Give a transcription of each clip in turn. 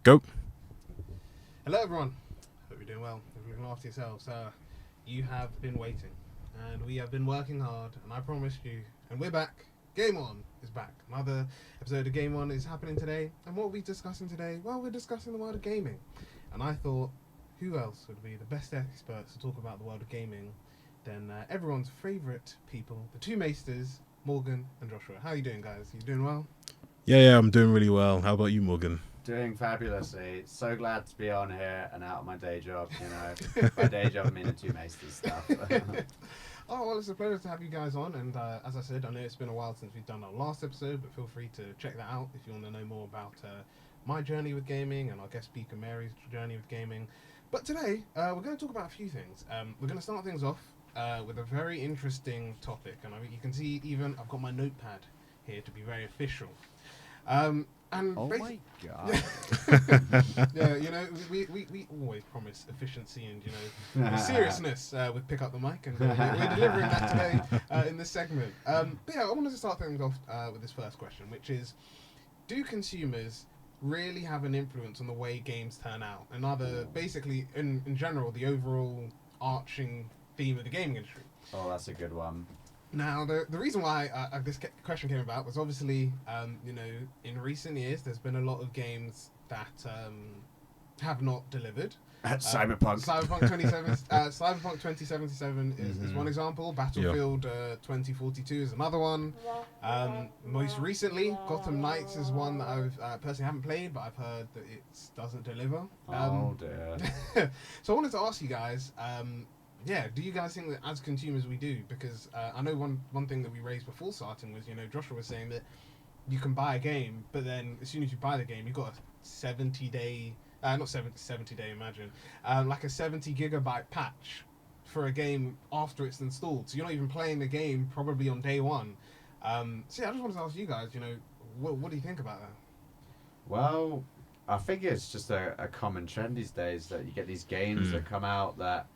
Go. Hello everyone, hope you're doing well, hope you're looking after yourselves. You have been waiting, and we have been working hard, and I promise you, and we're back. Game On is back. Another episode of Game On is happening today, and what are we discussing today? Well, we're discussing the world of gaming, and I thought, who else would be the best experts to talk about the world of gaming than everyone's favourite people, the two maesters, Morgan and Joshua. How are you doing, guys? You doing well? Yeah, I'm doing really well. How about you, Morgan? Doing fabulously. So glad to be on here and out of my day job, you know. My day job, I mean the two maesters stuff. Oh, well, it's a pleasure to have you guys on. And as I said, I know it's been a while since we've done our last episode, but feel free to check that out if you want to know more about my journey with gaming and our guest speaker Mary's journey with gaming. But today, we're going to talk about a few things. We're going to start things off with a very interesting topic. And you can see even I've got my notepad here to be very official. And oh my god. Yeah, you know, we always promise efficiency and, you know, seriousness with Pick Up the Mic, and we're delivering that today in this segment. But yeah, I wanted to start things off with this first question, which is, do consumers really have an influence on the way games turn out? And basically, in general, the overall arching theme of the gaming industry. Oh, that's a good one. Now, the reason why this question came about was obviously, you know, in recent years, there's been a lot of games that have not delivered. Cyberpunk. Cyberpunk 2077 is one example. Battlefield 2042 is another one. Most recently, Gotham Knights is one that I've personally haven't played, but I've heard that it doesn't deliver. Oh dear. So I wanted to ask you guys, yeah, do you guys think that as consumers we do? Because I know one thing that we raised before starting was, you know, Joshua was saying that you can buy a game, but then as soon as you buy the game, you've got a 70-day, not 70-day, imagine, like a 70 gigabyte patch for a game after it's installed. So you're not even playing the game probably on day one. So yeah, I just wanted to ask you guys, you know, what do you think about that? Well, I think it's just a common trend these days that you get these games that come out that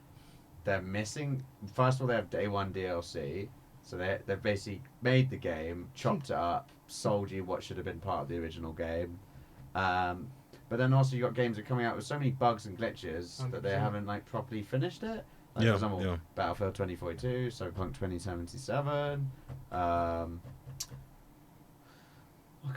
they're missing. First of all, they have day one DLC, so they've basically made the game, chopped it up, sold you what should have been part of the original game. But then also you got games that are coming out with so many bugs and glitches 100%. that they haven't like properly finished it. Like for example, Battlefield 2042, Cyberpunk 2077. I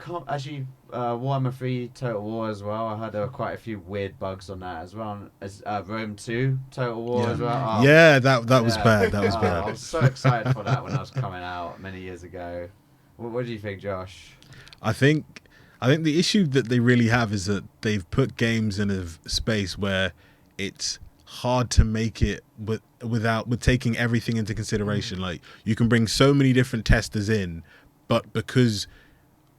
can't actually. Warhammer 3 Total War as well. I heard there were quite a few weird bugs on that as well. As Rome 2 Total War as well. Oh, yeah, that was bad. That was bad. I was so excited for that when I was coming out many years ago. What do you think, Josh? I think the issue that they really have is that they've put games in a space where it's hard to make it with taking everything into consideration. Like, you can bring so many different testers in, but because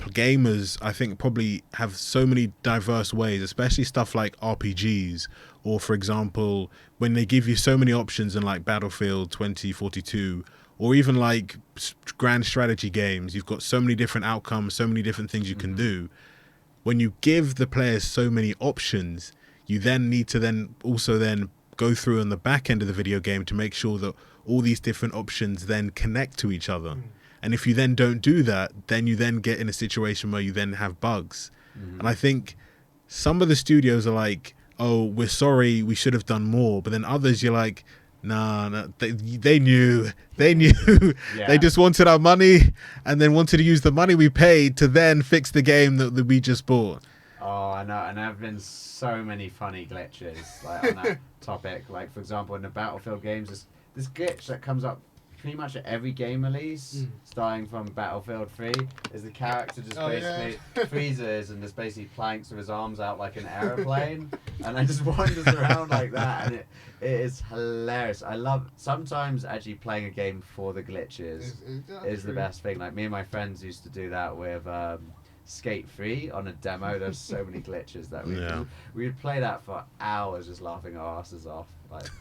gamers, I think, probably have so many diverse ways, especially stuff like RPGs, or for example, when they give you so many options in like Battlefield 2042, or even like grand strategy games, you've got so many different outcomes, so many different things you can do. When you give the players so many options, you then need to also go through on the back end of the video game to make sure that all these different options then connect to each other. And if you then don't do that, then you then get in a situation where you then have bugs. And I think some of the studios are like, oh, we're sorry, we should have done more. But then others, you're like, nah, they knew. Yeah. They just wanted our money and then wanted to use the money we paid to then fix the game that we just bought. Oh, I know, and there have been so many funny glitches like on that topic. Like, for example, in the Battlefield games, this glitch that comes up pretty much at every game release, starting from Battlefield 3, is the character just basically freezes and just basically planks with his arms out like an aeroplane, and then just wanders around like that, and it is hilarious. I love sometimes actually playing a game for the glitches is the best thing. Like, me and my friends used to do that with Skate 3 on a demo. There's so many glitches that we would play that for hours just laughing our asses off. Like,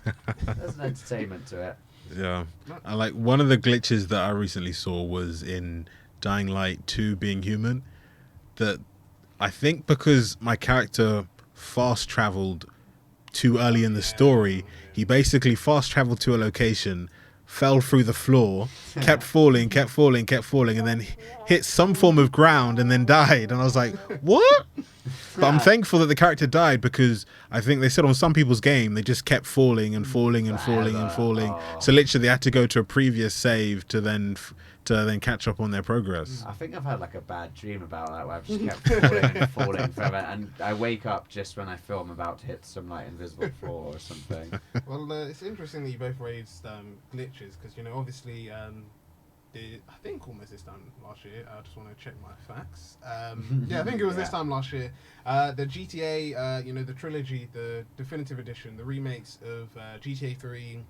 there's an entertainment to it. Yeah, I like one of the glitches that I recently saw was in Dying Light 2 Being Human, that I think because my character fast traveled too early in the story, he basically fast traveled to a location, fell through the floor, kept falling, and then hit some form of ground and then died. And I was like, what? But I'm thankful that the character died, because I think they said on some people's game they just kept falling and falling and falling and falling. Oh. So literally they had to go to a previous save to then catch up on their progress. I think I've had like a bad dream about that, where I've just kept falling and falling forever, and I wake up just when I feel I'm about to hit some like invisible floor or something. Well, it's interesting that you both raised glitches, because obviously I think almost this time last year. I just want to check my facts. Yeah, I think it was this time last year. The GTA, the trilogy, the definitive edition, the remakes of GTA 3,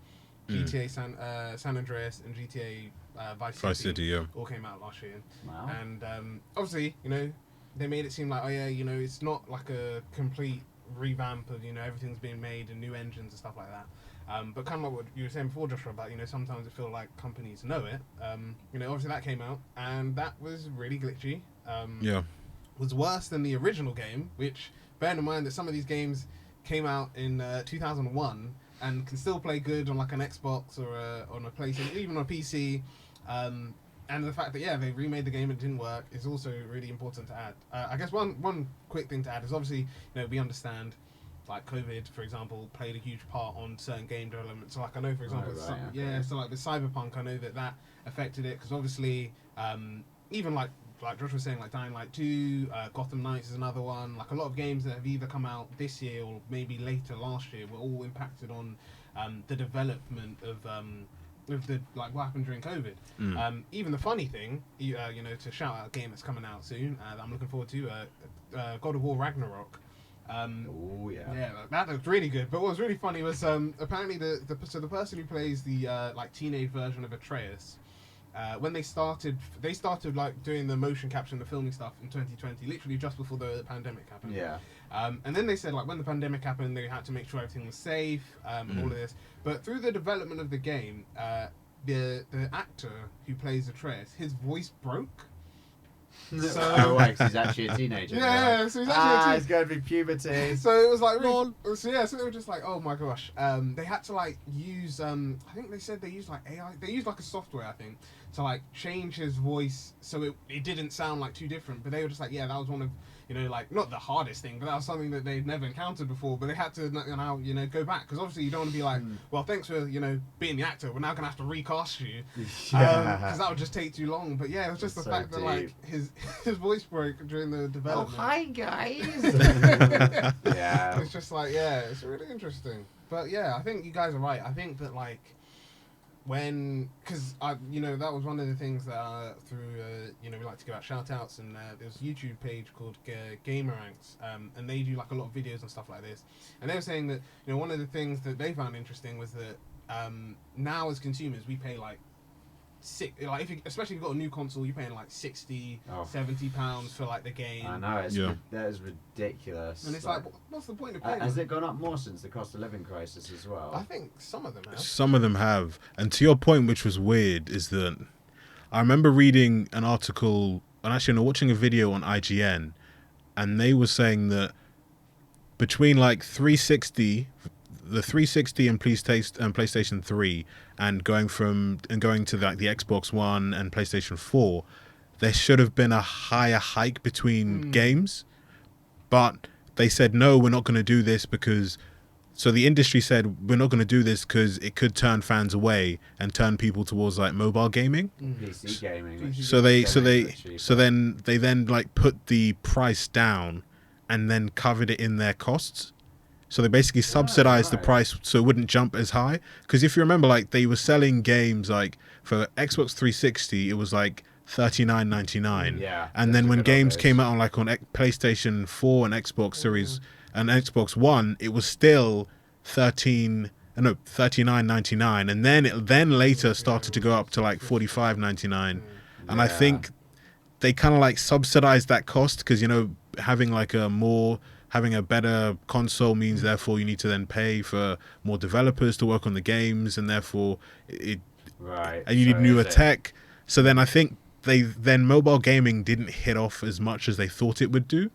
GTA San Andreas, and GTA Vice City, yeah. all came out last year. Wow. And obviously, they made it seem like, oh yeah, it's not like a complete revamp of everything's being made and new engines and stuff like that. But kind of like what you were saying before, Joshua, about sometimes it feels like companies know it. Obviously that came out and that was really glitchy. Yeah. Was worse than the original game, which, bearing in mind that some of these games came out in 2001 and can still play good on like an Xbox or on a PlayStation, even on a PC. And the fact that they remade the game and it didn't work is also really important to add. I guess one quick thing to add is obviously we understand like COVID, for example, played a huge part on certain game development. So like I know, for example, so like with Cyberpunk, I know that affected it, because obviously even like Josh was saying, like Dying Light 2, Gotham Knights is another one. Like a lot of games that have either come out this year or maybe later last year were all impacted on the development of the like what happened during COVID. Even the funny thing, to shout out a game that's coming out soon that I'm looking forward to, God of War Ragnarok. Oh yeah. Yeah, that looked really good. But what was really funny was apparently the person who plays the like teenage version of Atreus, when they started like doing the motion capture and the filming stuff in 2020, literally just before the pandemic happened. Yeah. And then they said like when the pandemic happened, they had to make sure everything was safe, and all of this. But through the development of the game, the actor who plays Atreus, his voice broke. So, oh, right, 'cause he's actually a teenager. Yeah, so he's actually it's going to be puberty. So it was like, really, so they were just like, oh my gosh. They had to like use, I think they said they used like AI, they used like a software, I think, to like change his voice so it didn't sound like too different. But they were just like, yeah, that was one of, like not the hardest thing, but that was something that they'd never encountered before. But they had to now, go back, because obviously you don't want to be like, well, thanks for, being the actor. We're now gonna have to recast you, because that would just take too long. But yeah, it was just the fact that like his voice broke during the development. Oh, hi guys. Yeah, it's just like it's really interesting. But yeah, I think you guys are right. I think that like because that was one of the things that through we like to give out shout outs, and there's a YouTube page called Gameranks, and they do like a lot of videos and stuff like this, and they were saying that one of the things that they found interesting was that now as consumers we pay like especially if you've got a new console, you're paying like 60, 70 pounds for like the game. I know, that is ridiculous. And it's like what's the point of paying? Has it gone up more since the cost of living crisis as well? I think some of them have. Some of them have. And to your point, which was weird, is that I remember reading an article, and actually watching a video on IGN, and they were saying that between like 360, the 360 and PlayStation 3, and going to like the Xbox One and PlayStation 4, there should have been a higher hike between games, but they said no, we're not going to do this because. So the industry said we're not going to do this because it could turn fans away and turn people towards like mobile gaming. PC gaming. So then they like put the price down and then covered it in their costs. So they basically subsidized the price so it wouldn't jump as high. Because if you remember, like they were selling games like for Xbox 360, it was like $39.99. Yeah. And then when games came out on like on PlayStation 4 and Xbox Series and Xbox One, it was still $39.99, and then it later started to go up to like $45.99. And I think they kind of like subsidized that cost because having like having a better console means therefore you need to then pay for more developers to work on the games, and therefore and you need newer tech. So then I think mobile gaming didn't hit off as much as they thought it would do.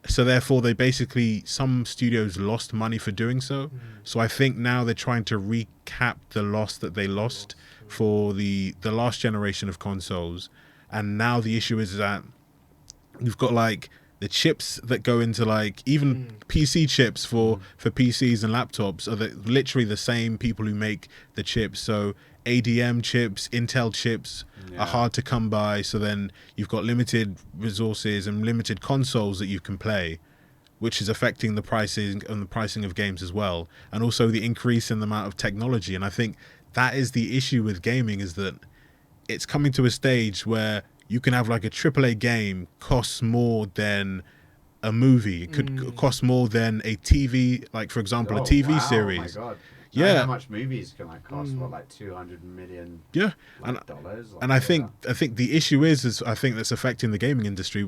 so therefore they basically, some studios lost money for doing so. So I think now they're trying to recap the loss that they lost for the last generation of consoles. And now the issue is that you've got like the chips that go into like even PC chips for PCs and laptops are literally the same people who make the chips. So ADM chips, Intel chips are hard to come by. So then you've got limited resources and limited consoles that you can play, which is affecting the pricing and the pricing of games as well. And also the increase in the amount of technology. And I think that is the issue with gaming, is that it's coming to a stage where you can have like a AAA game costs more than a movie. It could cost more than a TV, like for example, a TV series. Oh my god. Yeah. How much movies can like cost? What, like $200 million? Yeah, dollars? Like, and I think the issue is I think that's affecting the gaming industry.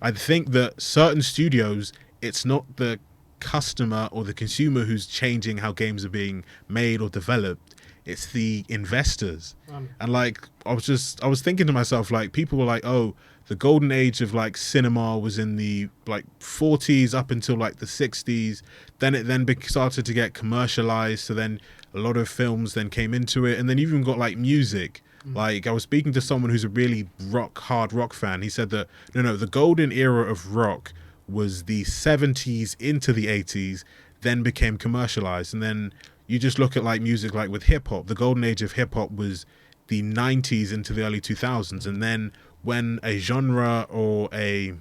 I think that certain studios, it's not the customer or the consumer who's changing how games are being made or developed. It's the investors. And like I was thinking to myself, like, people were like, oh, the golden age of like cinema was in the like 40s up until like the 60s. Then it started to get commercialized. So then a lot of films then came into it. And then you've even got like music. Like I was speaking to someone who's a really hard rock fan. He said that no, the golden era of rock was the 70s into the 80s, then became commercialized. And then you just look at like music, like with hip hop, the golden age of hip hop was the 90s into the early 2000s. And then when a genre or a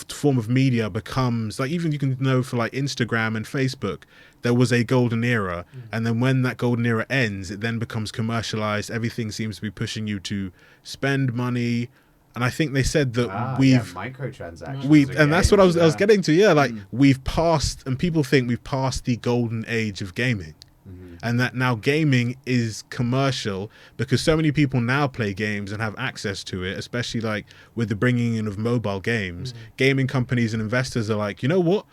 form of media becomes like, even you can know for like Instagram and Facebook, there was a golden era. And then when that golden era ends, it then becomes commercialized. Everything seems to be pushing you to spend money. And I think they said that microtransactions. And that's what I was getting to. Yeah, like we've passed, and people think we've passed the golden age of gaming. And that now gaming is commercial because so many people now play games and have access to it, especially like with the bringing in of mobile games. Gaming companies and investors are like, you know what?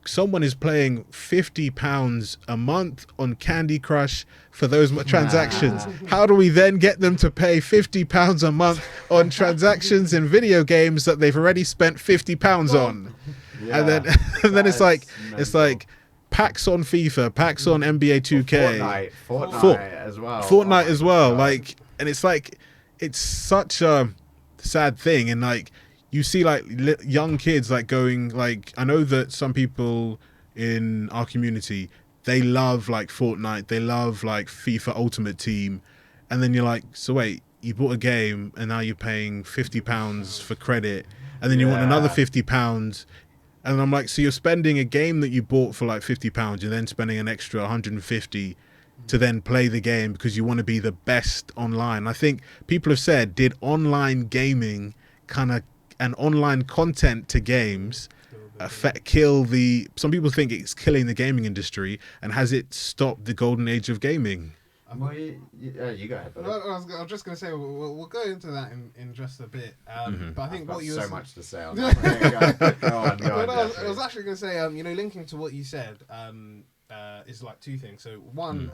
Someone is playing £50 a month on Candy Crush for those transactions. How do we then get them to pay £50 a month on transactions in video games that they've already spent £50 on? And then it's like packs on FIFA, packs on NBA 2K, Fortnite as well. Like, and it's like, it's such a sad thing. And like, you see like young kids like going, like, I know that some people in our community, they love like Fortnite, they love like FIFA Ultimate Team. And then you're like, so wait, you bought a game and now you're paying £50 for credit, and then you want another £50. And I'm like, so you're spending a game that you bought for like £50, you're then spending an extra 150 to then play the game because you want to be the best online. I think people have said, did online gaming and online content to games some people think it's killing the gaming industry, and has it stopped the golden age of gaming? Well, you go ahead. I was just going to say we'll go into that in just a bit. But I think what you so much to say on that. Go on. I was actually going to say, linking to what you said, is like two things. So one,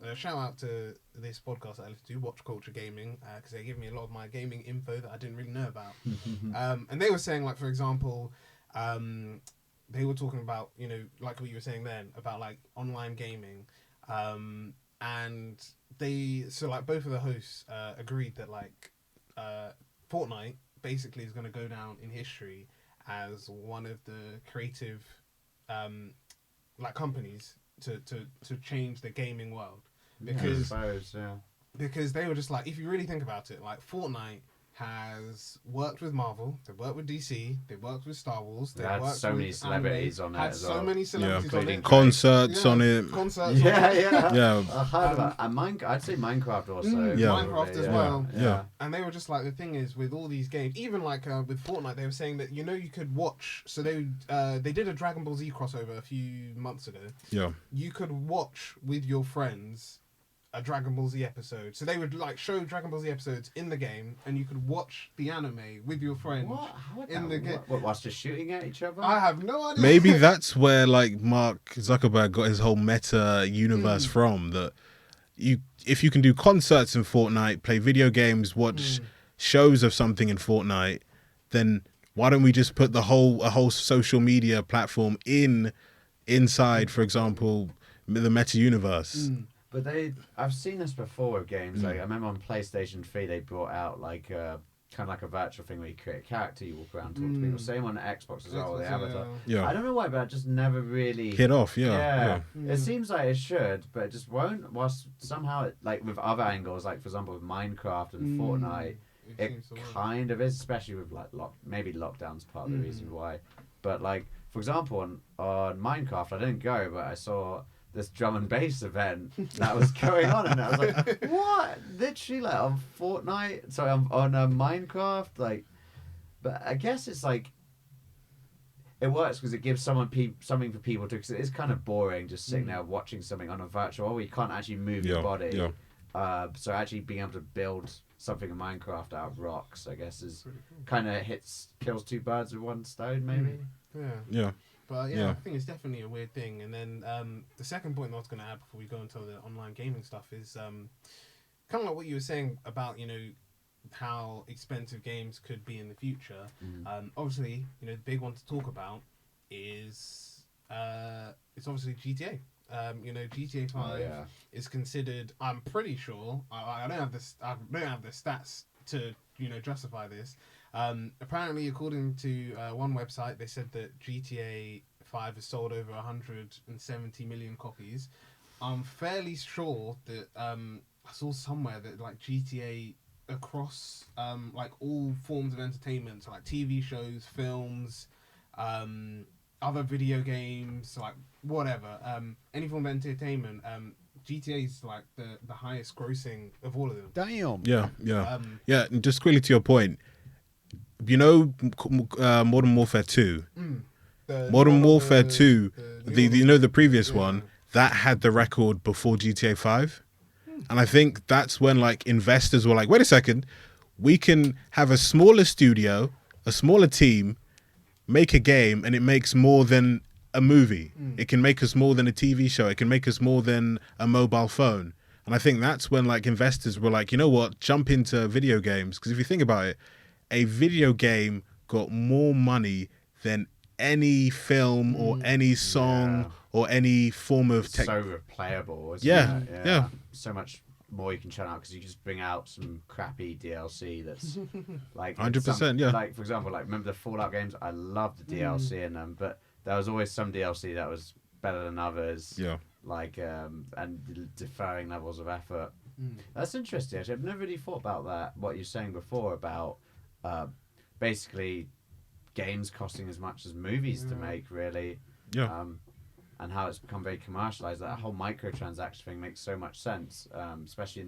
a shout out to this podcast that I listen to, Watch Culture Gaming, because they give me a lot of my gaming info that I didn't really know about. And they were saying, like, for example, they were talking about, like what you were saying then about like online gaming. And both of the hosts agreed that like Fortnite basically is going to go down in history as one of the creative companies to change the gaming world, because because they were just like, if you really think about it, like Fortnite has worked with Marvel, they've worked with DC, they've worked with Star Wars, they've had worked so many with celebrities anime, on it had as so well. many celebrities on it, concerts on it. Concerts Yeah. I heard about I'd say Minecraft also. Minecraft as well. Yeah. And they were just like, the thing is with all these games, even like with Fortnite, they were saying that you could watch. So they did a Dragon Ball Z crossover a few months ago. Yeah. You could watch with your friends a Dragon Ball Z episode. So they would like show Dragon Ball Z episodes in the game, and you could watch the anime with your friend in the game. What, whilst just shooting at each other? I have no idea. Maybe that's where like Mark Zuckerberg got his whole meta universe from. That if you can do concerts in Fortnite, play video games, watch shows of something in Fortnite, then why don't we just put a whole social media platform inside, for example, the meta universe? But I've seen this before with games. Like I remember on PlayStation 3, they brought out like kind of like a virtual thing where you create a character, you walk around, talk to people. Same on Xbox as well, the avatar. Yeah. I don't know why, but it just never really Hit off. Yeah. It seems like it should, but it just won't. Whilst somehow, like with other angles, like for example with Minecraft and Fortnite, it kind of is, especially with like maybe lockdown's part of the reason why. But like for example on Minecraft, I didn't go, but I saw this drum and bass event that was going on, and I was like, what? Literally, like on Fortnite, sorry, on Minecraft, like. But I guess it's like it works because it gives something for people to. Because it is kind of boring just sitting there watching something on a virtual where you can't actually move your body. Yeah. So actually being able to build something in Minecraft out of rocks, I guess, is kind of kills two birds with one stone, maybe. Yeah. But I think it's definitely a weird thing. And then the second point I was going to add before we go into the online gaming stuff is kind of like what you were saying about, how expensive games could be in the future. Obviously, the big one to talk about is it's obviously GTA. GTA 5 is considered. I'm pretty sure. I don't have this. I don't have the stats to justify this. Apparently, according to one website, they said that GTA 5 has sold over 170 million copies. I'm fairly sure that I saw somewhere that like GTA across like all forms of entertainment, so like TV shows, films, other video games, like whatever, any form of entertainment, GTA is like the highest grossing of all of them. Damn. Yeah. And just quickly to your point, Modern Warfare 2. Modern Warfare 2, the previous one that had the record before GTA 5. And I think that's when like investors were like, wait a second, we can have a smaller studio, a smaller team, make a game, and it makes more than a movie. It can make us more than a TV show. It can make us more than a mobile phone. And I think that's when like investors were like, you know what, jump into video games. Because if you think about it, a video game got more money than any film or any song or any form of so replayable, isn't it? Yeah. So much more you can churn out because you just bring out some crappy DLC that's like 100%. Like for example, like remember the Fallout games? I loved the DLC in them, but there was always some DLC that was better than others. Yeah. Like and deferring levels of effort. That's interesting. Actually, I've never really thought about that. What you're saying before about basically games costing as much as movies to make, really. Yeah. And how it's become very commercialized. That whole microtransaction thing makes so much sense, especially in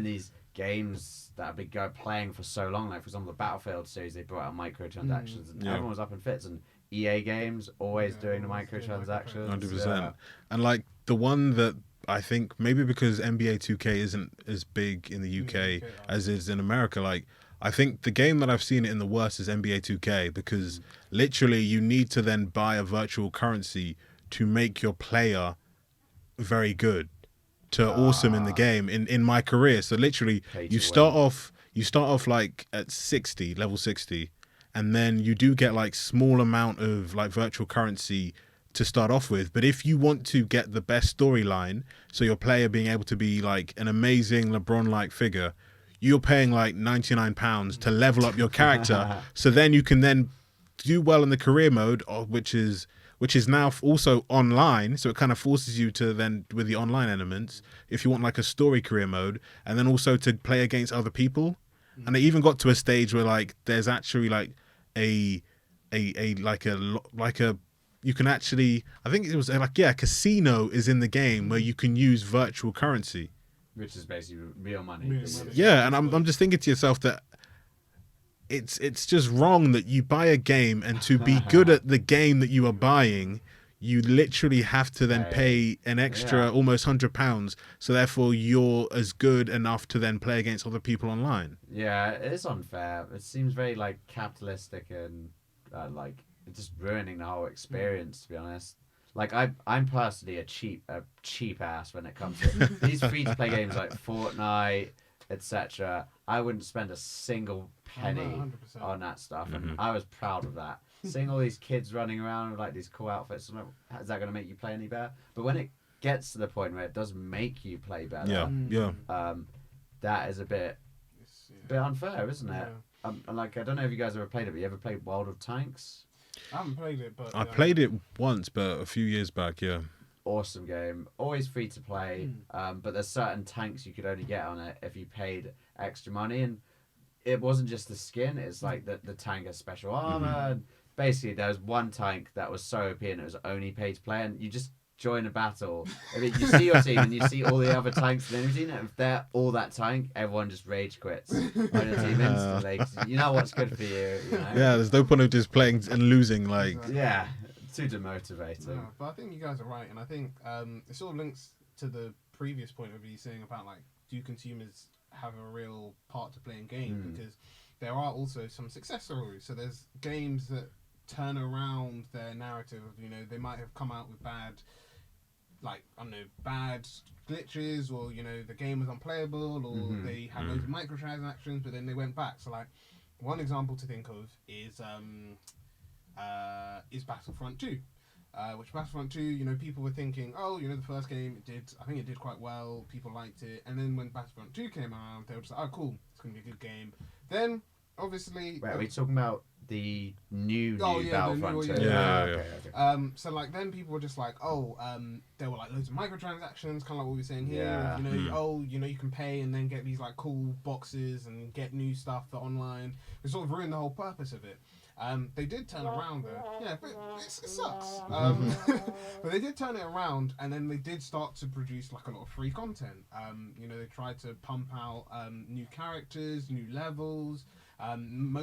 these games that have been playing for so long. Like for example, the Battlefield series, they brought out microtransactions, and everyone was up in fits. And EA games always doing the microtransactions. 100%. And like the one that I think maybe because NBA 2K isn't as big in the UK as is in America, like I think the game that I've seen it in the worst is NBA 2K because literally you need to then buy a virtual currency to make your player very good to awesome in the game in my career. So literally you start off like at level 60, and then you do get like small amount of like virtual currency to start off with. But if you want to get the best storyline, so your player being able to be like an amazing LeBron-like figure, you're paying like £99 to level up your character. So then you can then do well in the career mode, which is now also online. So it kind of forces you to then, with the online elements, if you want like a story career mode, and then also to play against other people. And it even got to a stage where like there's actually like a you can actually, I think it was like, casino is in the game where you can use virtual currency. Which is basically real money. Yeah, and I'm just thinking to yourself that it's just wrong that you buy a game, and to be good at the game that you are buying, you literally have to then pay an extra almost £100. So therefore, you're as good enough to then play against other people online. Yeah, it is unfair. It seems very like capitalistic and like it's just ruining the whole experience. To be honest. Like I'm personally a cheap ass when it comes to these free to play games like Fortnite, etc. I wouldn't spend a single penny 100%. on that stuff, and I was proud of that. Seeing all these kids running around with like these cool outfits, I'm like, is that going to make you play any better? But when it gets to the point where it does make you play better, that is a bit unfair, isn't it? Like, I don't know if you guys ever played it, but you ever played World of Tanks? I haven't played it, but I played it once, but a few years back. Yeah. Awesome game, always free to play, but there's certain tanks you could only get on it if you paid extra money, and it wasn't just the skin, it's like the tank has special armor, and basically there was one tank that was so OP and it was only pay to play, and you just join a battle. I mean, you see your team and you see all the other tanks in the team, and if they're all that tank, everyone just rage quits on your team instantly, 'cause you know what's good for you, you know? Yeah, there's no point of just playing and losing, like... Yeah, too demotivating. No, but I think you guys are right, and I think it sort of links to the previous point of you saying about, like, do consumers have a real part to play in game, because there are also some success stories. So there's games that turn around their narrative. You know, they might have come out with bad glitches, or, you know, the game was unplayable, or they had loads of microtransactions, but then they went back. So, like, one example to think of is Battlefront 2. Which Battlefront 2, you know, people were thinking, oh, you know, the first game, I think it did quite well, people liked it, and then when Battlefront 2 came around, they were just like, oh, cool, it's going to be a good game. Then, obviously... Wait, are we talking about the new Battlefront 2? Yeah. So, like, then people were just like, oh, there were, like, loads of microtransactions, kind of like what we were saying here. Yeah. You know, oh, you know, you can pay and then get these, like, cool boxes and get new stuff for online. It sort of ruined the whole purpose of it. They did turn around though. Yeah, but it sucks. But they did turn it around, and then they did start to produce like a lot of free content. You know, they tried to pump out new characters, new levels. I'm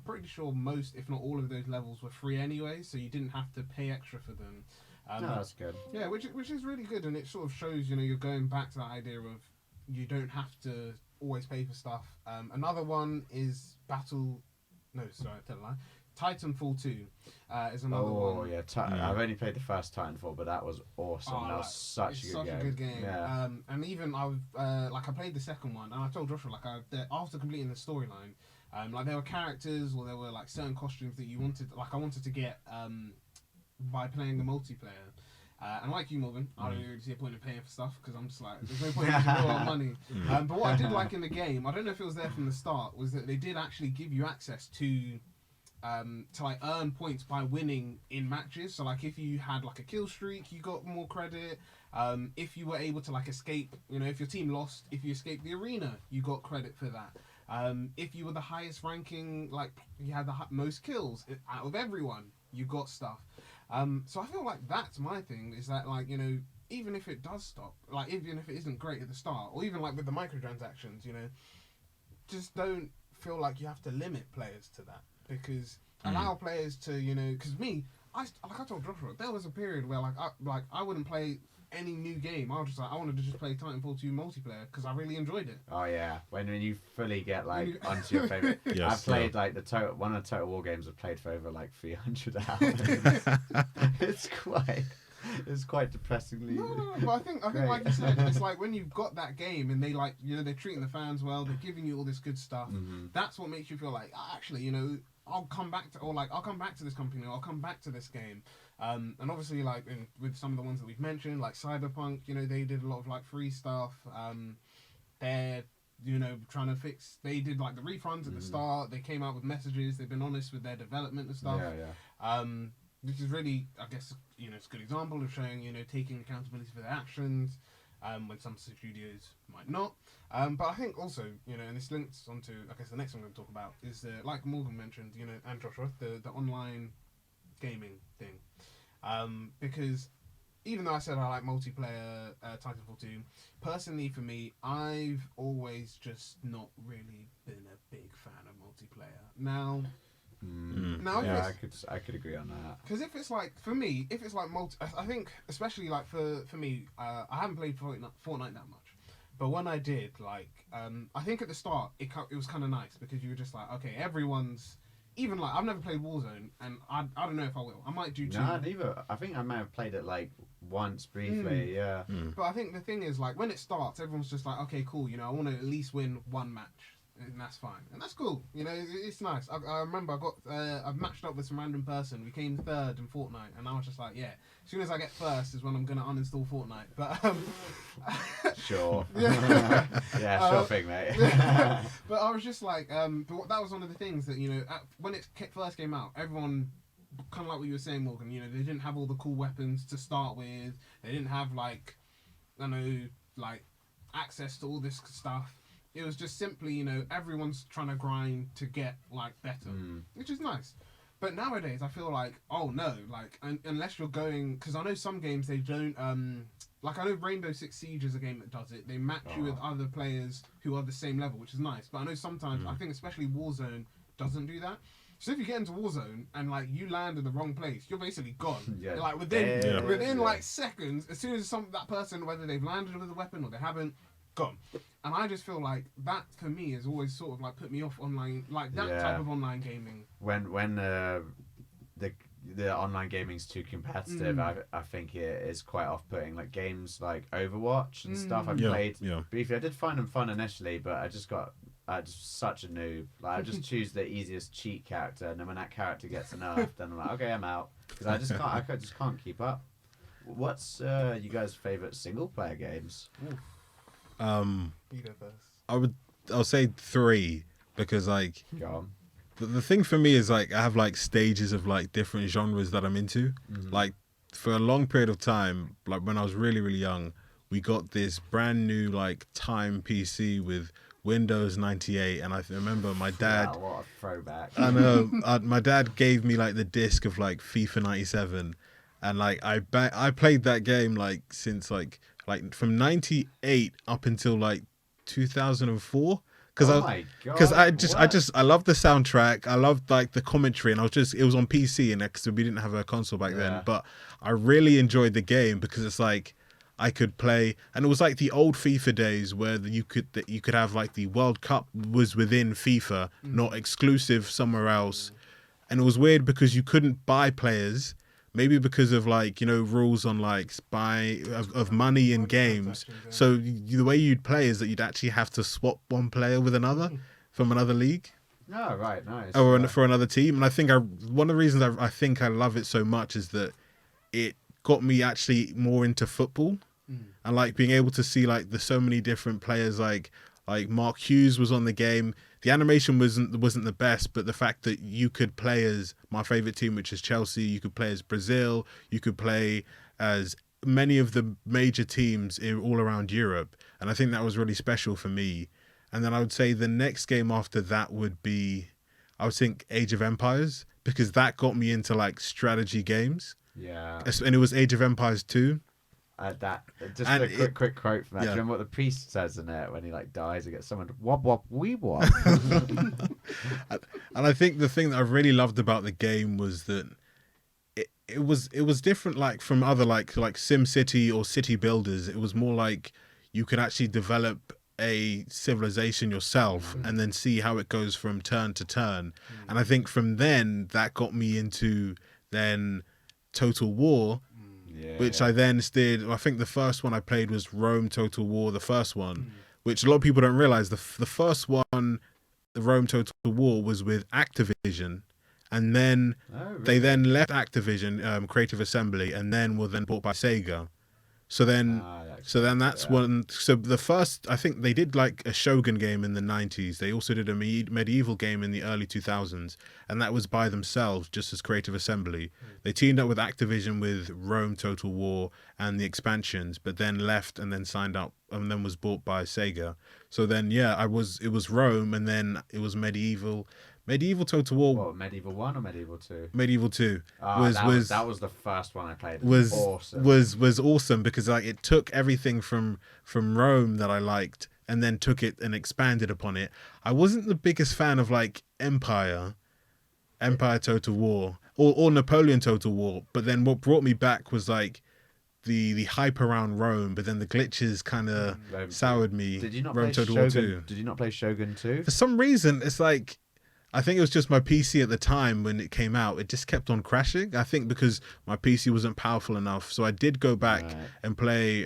pretty sure most, if not all of those levels were free anyway, so you didn't have to pay extra for them. No, that's good. Yeah, which is really good, and it sort of shows, you know, you're going back to that idea of you don't have to always pay for stuff. Another one is Titanfall 2 is another one. Oh yeah, I've only played the first Titanfall, but that was awesome. That was such a good game. Yeah. And even I played the second one, and I told Joshua after completing the storyline, like there were characters or there were like certain costumes that you wanted, like I wanted to get by playing the multiplayer. And like you, Morgan, I don't really see a point in paying for stuff, because I'm just like, there's no point in paying a lot of money. But what I did like in the game, I don't know if it was there from the start, was that they did actually give you access to like earn points by winning in matches. So like if you had like a kill streak, you got more credit. If you were able to like escape, you know, if your team lost, if you escaped the arena, you got credit for that. If you were the highest ranking, like you had the most kills out of everyone, you got stuff. So I feel like that's my thing, is that, like, you know, even if it does stop, like even if it isn't great at the start, or even like with the microtransactions, you know, just don't feel like you have to limit players to that, because allow players to, you know, because I told Joshua, there was a period where I wouldn't play any new game. I was just like, I wanted to just play Titanfall 2 multiplayer because I really enjoyed it. Oh yeah, when you fully get like onto your favorite. Yes, I've played like one of the Total War games I've played for over like 300 hours. It's quite depressingly. No, but I think like you said, it's like when you've got that game and they, like, you know, they're treating the fans well, they're giving you all this good stuff. That's what makes you feel like, actually, you know, I'll come back to this company, or I'll come back to this game. And obviously, like with some of the ones that we've mentioned, like Cyberpunk, you know, they did a lot of like free stuff. They're, you know, trying to fix. They did like the refunds at the start. They came out with messages. They've been honest with their development and stuff. Which is really, I guess, you know, it's a good example of showing, you know, taking accountability for their actions. When some studios might not. But I think also, you know, and this links onto, I guess, the next one I'm going to talk about is, like Morgan mentioned, you know, and Joshua, the online gaming thing. Because even though I said I like multiplayer Titanfall 2, personally for me, I've always just not really been a big fan of multiplayer. Now, yeah, I could agree on that. Because if it's like, for me, if it's like I think, especially like for me, I haven't played Fortnite that much. But when I did, like, I think at the start, it was kind of nice, because you were just like, okay, everyone's, even like I've never played Warzone, and I don't know if I will. I might do 2. Nah, neither. I think I may have played it like once briefly. Yeah. But I think the thing is, like, when it starts, everyone's just like, okay, cool. You know, I want to at least win 1 match. And that's fine, and that's cool. You know, it's nice. I remember I've matched up with some random person. We came 3rd in Fortnite, and I was just like, yeah. As soon as I get 1st is when I'm gonna uninstall Fortnite. But Sure. Yeah. Yeah, sure thing, mate. But I was just like, but that was one of the things that, you know, when it first came out, everyone, kind of like what you were saying, Morgan. You know, they didn't have all the cool weapons to start with. They didn't have like, I know, like access to all this stuff. It was just simply, you know, everyone's trying to grind to get, like, better, which is nice. But nowadays, I feel like, oh, no, like, unless you're going... Because I know some games, they don't... like, I know Rainbow Six Siege is a game that does it. They match you with other players who are the same level, which is nice. But I know sometimes, I think especially Warzone doesn't do that. So if you get into Warzone and, like, you land in the wrong place, you're basically gone. Yeah. Like, within like, seconds, as soon as that person, whether they've landed with a weapon or they haven't, gone. And I just feel like that for me has always sort of like put me off online, like that type of online gaming. When the online gaming's too competitive, I think it is quite off-putting. Like games like Overwatch and stuff I've played briefly. I did find them fun initially, but I just such a noob. Like I just choose the easiest cheat character, and then when that character gets nerfed, then I'm like, okay, I'm out, because I just can't keep up. What's you guys' favorite single-player games? You go first. I'll say 3, because like Go on. the thing for me is like I have like stages of like different genres that I'm into. Like for a long period of time, like when I was really, really young, we got this brand new like Time PC with Windows 98, and I remember my dad. Wow, what a throwback! I know. My dad gave me like the disc of like FIFA 97, and like I played that game like since like from 98 up until like 2004. Because I loved the soundtrack. I loved like the commentary, and it was on PC, and because we didn't have a console back then. But I really enjoyed the game because it's like I could play, and it was like the old FIFA days where you could have like the World Cup was within FIFA, not exclusive somewhere else, and it was weird because you couldn't buy players. Maybe because of like, you know, rules on like of money in games. So the way you'd play is that you'd actually have to swap one player with another from another league. Oh, right, nice. Or for another team. And I think one of the reasons I think I love it so much is that it got me actually more into football. And like being able to see like the so many different players, like Mark Hughes was on the game. The animation wasn't the best, but the fact that you could play as my favorite team, which is Chelsea, you could play as Brazil, you could play as many of the major teams all around Europe, and I think that was really special for me. And then I would say the next game after that would be, I would think Age of Empires, because that got me into like strategy games. Yeah. And it was Age of Empires 2. A quick quote from that. Do you remember what the priest says in it when he like dies? He gets summoned. Wop wop wee wop. And I think the thing that I really loved about the game was that it was different, like from other like SimCity or city builders. It was more like you could actually develop a civilization yourself and then see how it goes from turn to turn. And I think from then that got me into then Total War. Which I then did. I think the first one I played was Rome Total War, the first one, which a lot of people don't realize. The first one, the Rome Total War, was with Activision, and then they then left Activision, Creative Assembly, and then were then bought by Sega. So then that's one. So the first, I think they did like a Shogun game in the 90s. They also did a medieval game in the early 2000s, and that was by themselves, just as Creative Assembly. They teamed up with Activision with Rome Total War and the expansions, but then left and then signed up and then was bought by Sega. So then it was Rome, and then it was Medieval Total War. What, Medieval 1 or Medieval 2? Medieval 2 that was the first one I played. Was awesome. Was awesome because like it took everything from Rome that I liked and then took it and expanded upon it. I wasn't the biggest fan of like Empire Total War or Napoleon Total War, but then what brought me back was like the hype around Rome, but then the glitches kind of soured me. Did you not Rome play Total War Shogun? 2. Did you not play Shogun 2? For some reason, it's like I think it was just my PC at the time when it came out. It just kept on crashing. I think because my PC wasn't powerful enough. So I did go back and play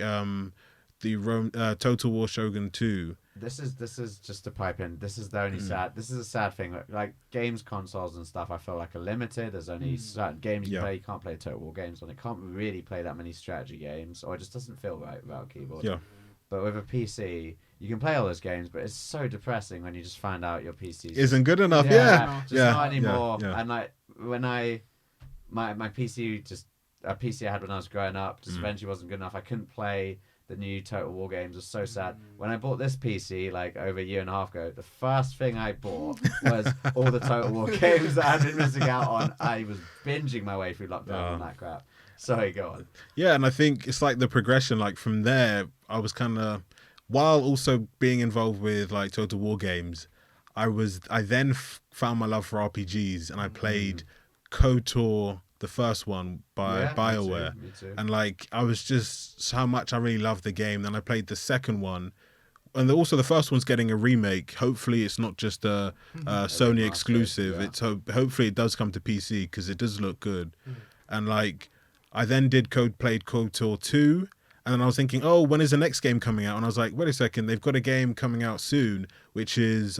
Total War Shogun 2. This is just to pipe in. This is the only sad. This is a sad thing. Like games consoles and stuff, I feel like are limited. There's only certain games you play. You can't play Total War games on it. Can't really play that many strategy games, or it just doesn't feel right without a keyboard. Yeah. But with a PC, you can play all those games, but it's so depressing when you just find out your PC isn't good enough. Just not anymore. And like when my PC, just a PC I had when I was growing up, just eventually wasn't good enough. I couldn't play the new Total War games. It was so sad. When I bought this PC like over a year and a half ago, the first thing I bought was all the Total War games that I'd been missing out on. I was binging my way through lockdown on that crap. Sorry, go on. Yeah, and I think it's like the progression. Like from there, I was kind of, while also being involved with like Total War games, I then found my love for RPGs, and I played KOTOR, the first one by BioWare. Me too. And like I was just how much I really loved the game. Then I played the second one, and also the first one's getting a remake. Hopefully it's not just a Sony exclusive. It's hopefully it does come to PC because it does look good. And like I then played KOTOR 2, and then I was thinking, oh, when is the next game coming out? And I was like, wait a second, they've got a game coming out soon, which is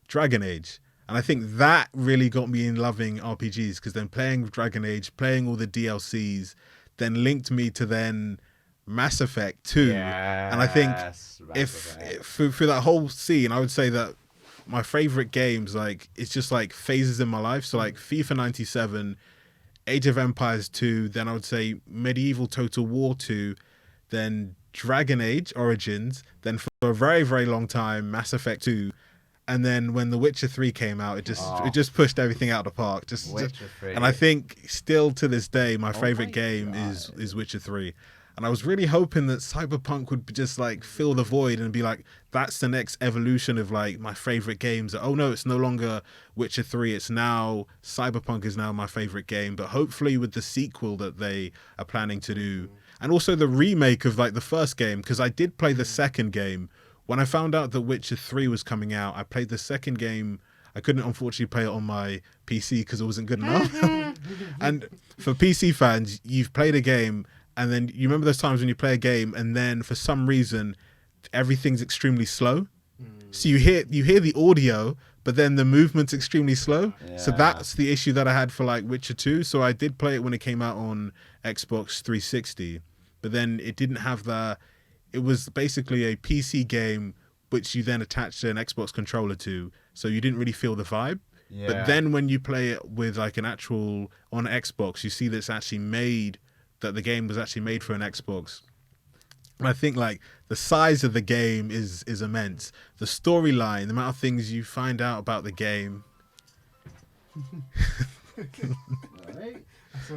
Dragon Age. And I think that really got me in loving RPGs, because then playing Dragon Age, playing all the DLCs, then linked me to then Mass Effect 2. Yes, and I think through that whole scene, I would say that my favorite games, like, it's just like phases in my life. So like FIFA 97, Age of Empires 2, then I would say Medieval Total War 2, then Dragon Age Origins, then for a very, very long time, Mass Effect 2. And then when The Witcher 3 came out, it just pushed everything out of the park. And I think still to this day, my favorite game is Witcher 3. And I was really hoping that Cyberpunk would just like fill the void and be like, that's the next evolution of like my favorite games. Oh no, it's no longer Witcher 3. It's now Cyberpunk is now my favorite game. But hopefully with the sequel that they are planning to do, and also the remake of like the first game, because I did play the second game. When I found out that Witcher 3 was coming out, I played the second game. I couldn't unfortunately play it on my PC because it wasn't good enough. And for PC fans, you've played a game, and then you remember those times when you play a game and then for some reason everything's extremely slow. So you hear the audio, but then the movement's extremely slow. Yeah. So that's the issue that I had for like Witcher 2. So I did play it when it came out on Xbox 360, but then it didn't have the... It was basically a PC game which you then attached an Xbox controller to, so you didn't really feel the vibe. Yeah. But then when you play it with like an actual on Xbox, you see that it's actually made, that the game was actually made for an Xbox. And I think like the size of the game is immense. The storyline, the amount of things you find out about the game. Right.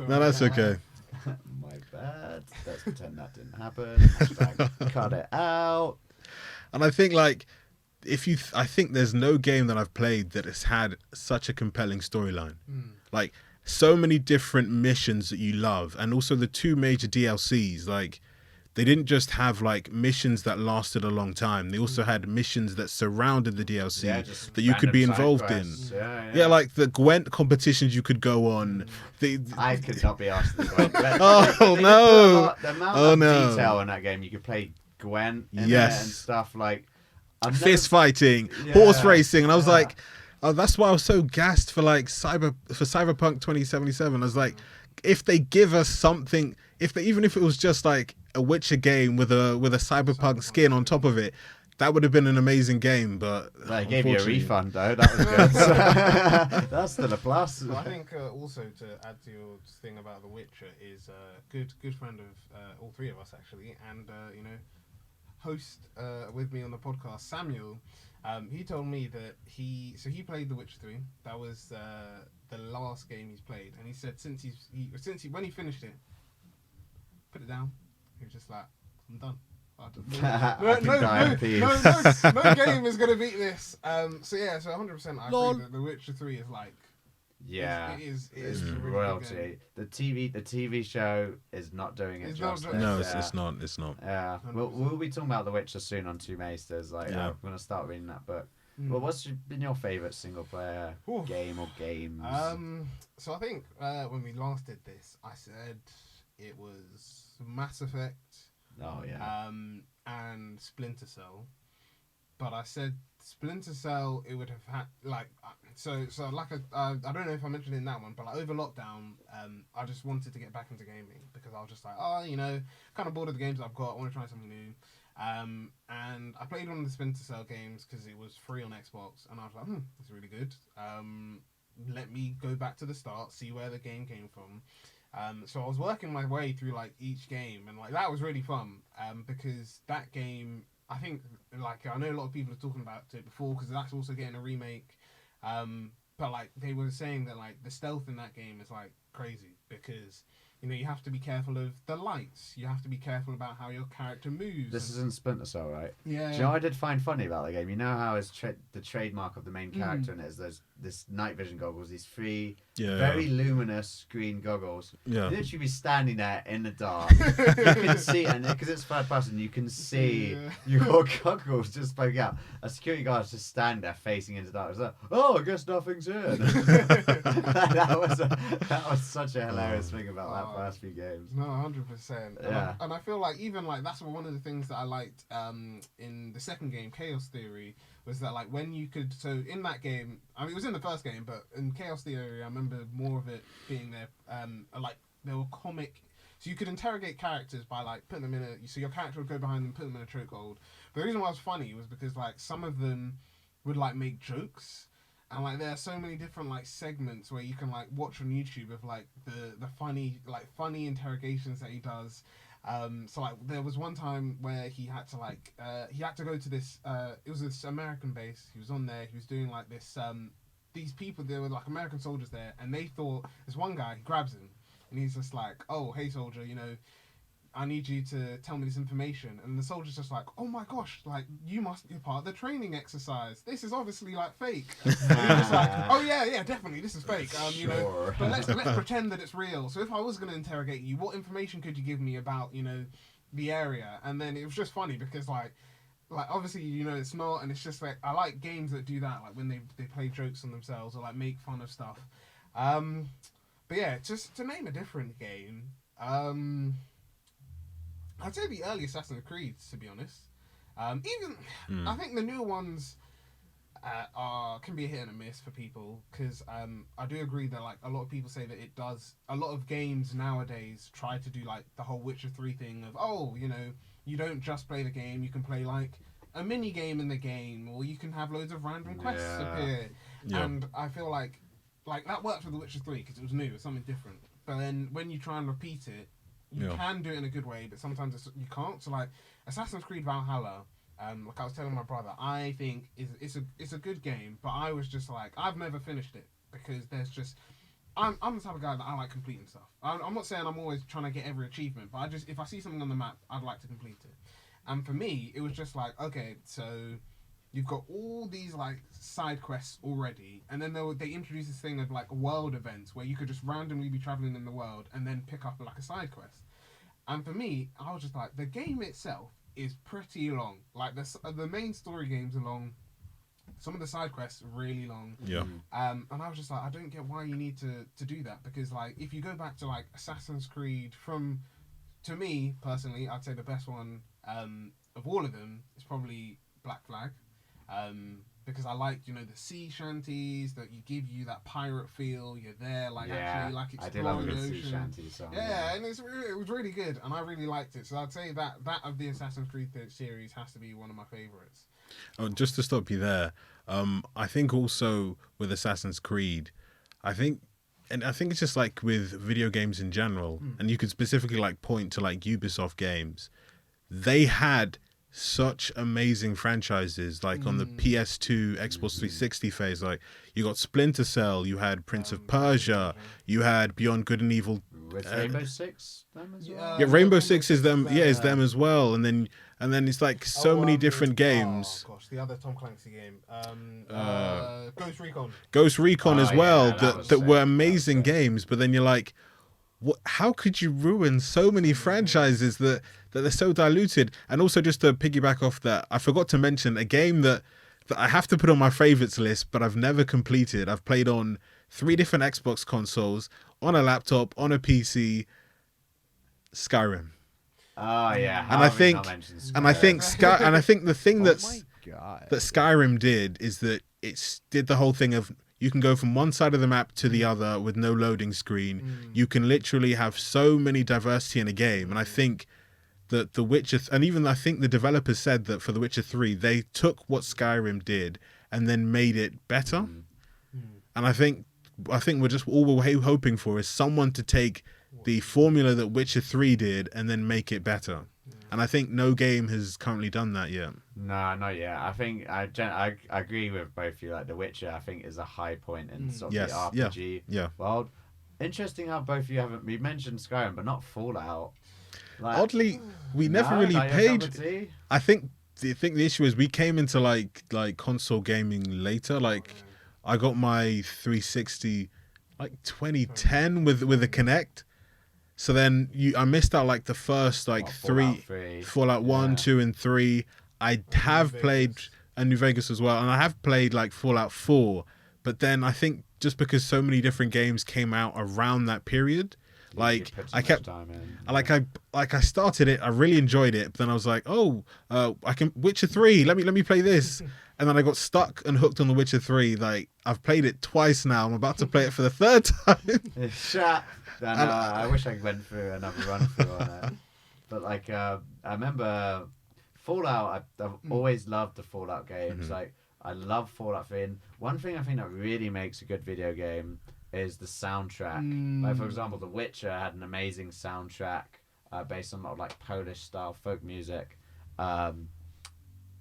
No, that's okay. My bad. Let's pretend that didn't happen. Cut it out. And I think like I think there's no game that I've played that has had such a compelling storyline. Like so many different missions that you love, and also the two major DLCs. Like they didn't just have like missions that lasted a long time. They also had missions that surrounded the DLC that you could be involved in. Yeah, like the Gwent competitions you could go on. I could not be asked the Gwent. Oh no! The amount of detail in that game. You could play Gwent in it and stuff like fist fighting, horse racing, and I was like, oh, that's why I was so gassed for like Cyberpunk 2077. I was like, if they give us something, even if it was just like a Witcher game with a Cyberpunk skin on top of it, that would have been an amazing game. But they gave you a refund though. That was good. That's still a plus. Well, I think also to add to your thing about The Witcher is a good friend of all three of us actually, and host with me on the podcast, Samuel. He told me that he played The Witcher 3. That was the last game he's played, and he said when he finished it, put it down. He was just like, I'm done. No game is gonna beat this. So 100% I agree that The Witcher 3 is like, it is royalty. The TV show is not doing it justice. No, it's not. Yeah, we'll be talking about The Witcher soon on Two Maesters. Like, I'm gonna start reading that book. Well, what's been your favourite single player Oof. game or games? So I think when we last did this, I said it was Mass Effect, Oh yeah. and Splinter Cell. But I said Splinter Cell, it would have had like I don't know if I mentioned it in that one, but like over lockdown, I just wanted to get back into gaming because I was just like, kind of bored of the games I've got. I want to try something new. And I played one of the Splinter Cell games because it was free on Xbox, and I was like, it's really good. Let me go back to the start, see where the game came from. So I was working my way through like each game, and like that was really fun. Because that game, I think, like I know a lot of people are talking about it before because that's also getting a remake. But like they were saying that like the stealth in that game is like crazy because you have to be careful of the lights. You have to be careful about how your character moves. This is in Splinter Cell, right? Yeah. Do you know what I did find funny about the game? You know how it's the trademark of the main character, and it's this night vision goggles, these three very luminous green goggles. Yeah. You literally be standing there in the dark. You can see, and because it's third person, you can see your goggles just poking out. A security guard just stand there facing into the dark. It's like, oh, I guess nothing's here. that was such a hilarious thing about that first few games. No, 100%. Yeah. And I feel like even like that's one of the things that I liked in the second game, Chaos Theory, was that like when you could, so in that game, I mean it was in the first game, but in Chaos Theory I remember more of it being there, like there were comic, so you could interrogate characters by like putting them in so your character would go behind them, put them in a chokehold. But the reason why it was funny was because like some of them would like make jokes. And like there are so many different like segments where you can like watch on YouTube of like the funny interrogations that he does. So like there was one time where he had to go to this it was this American base. He was on there. He was doing like this these people, there were like American soldiers there, and they thought this one guy, he grabs him and he's just like, oh hey soldier, I need you to tell me this information. And the soldier's just like, oh my gosh, like you must be part of the training exercise. This is obviously like fake. And he's just like, oh yeah, definitely this is fake. Sure. But let's pretend that it's real. So if I was going to interrogate you, what information could you give me about the area? And then it was just funny because like obviously it's not, and it's just like I like games that do that, like when they play jokes on themselves or like make fun of stuff. But yeah, just to name a different game. I'd say the early Assassin's Creed, to be honest. I think the newer ones can be a hit and a miss for people because I do agree that like a lot of people say that it does. A lot of games nowadays try to do like the whole Witcher 3 thing of you don't just play the game, you can play like a mini game in the game, or you can have loads of random quests appear. Yeah. And I feel like that worked with The Witcher 3 because it was new, it was something different. But then when you try and repeat it, you can do it in a good way, but sometimes you can't. So like Assassin's Creed Valhalla, like I was telling my brother, I think it's a good game, but I was just like, I've never finished it because there's just I'm the type of guy that I like completing stuff. I'm not saying I'm always trying to get every achievement, but if I see something on the map, I'd like to complete it. And for me, it was just like, okay, so you've got all these like side quests already, and then they introduced this thing of like world events where you could just randomly be traveling in the world and then pick up like a side quest. And for me, I was just like, the game itself is pretty long. Like the main story games are long. Some of the side quests are really long. Yeah. And I was just like, I don't get why you need to do that, because like if you go back to like Assassin's Creed, to me personally, I'd say the best one of all of them is probably Black Flag. Because I like, the sea shanties that give you that pirate feel. You're there, actually, like exploring the ocean. Sea shanty song. Yeah, and it was really good, and I really liked it. So I'd say that of the Assassin's Creed series has to be one of my favorites. Oh, just to stop you there, I think also with Assassin's Creed, I think it's just like with video games in general, and you could specifically like point to like Ubisoft games. They had such amazing franchises like on the PS2 Xbox 360 phase. Like you got Splinter Cell, you had Prince of Persia, you had Beyond Good and Evil. With Rainbow Six them as well? Yeah, Rainbow Six is them. Yeah, is them as well. And then it's like so many different games. Oh gosh, the other Tom Clancy game, Ghost Recon. Ghost Recon as well. Yeah, that were amazing games. But then you're like, what? How could you ruin so many franchises that they're so diluted? And also, just to piggyback off that, I forgot to mention a game that that I have to put on my favorites list, but I've never completed. I've played on 3 different Xbox consoles, on a laptop, on a PC. Skyrim. Oh yeah, And I think the thing that Skyrim did is that it did the whole thing of you can go from one side of the map to the other with no loading screen. You can literally have so many diversity in a game, and I think that The Witcher, and even I think the developers said that for The Witcher 3, they took what Skyrim did and then made it better. And I think we're just all we're hoping for is someone to take the formula that Witcher 3 did and then make it better. And I think no game has currently done that yet. No, not yet. I think I agree with both of you. Like The Witcher, I think is a high point in sort of the RPG world. Interesting how both of you haven't. We mentioned Skyrim, but not Fallout. Like, oddly, we never really paid. I think the issue is we came into like console gaming later. Like I got my 360 like 2010 with a Kinect. So then I missed out like the first like Fallout 1, 2, and 3. I have played New Vegas as well, and I have played like Fallout 4. But then I think just because so many different games came out around that period, like I kept I started it, I really enjoyed it, but then I was like, I can Witcher 3. Let me play this. And then I got stuck and hooked on The Witcher 3. Like I've played it twice now. I'm about to play it for the 3rd time. Shut. I wish I went through another run through on it. But like I remember Fallout. I've always loved the Fallout games. Like I love Fallout 3. And one thing I think that really makes a good video game is the soundtrack. Like for example, The Witcher had an amazing soundtrack based on a lot of like Polish style folk music.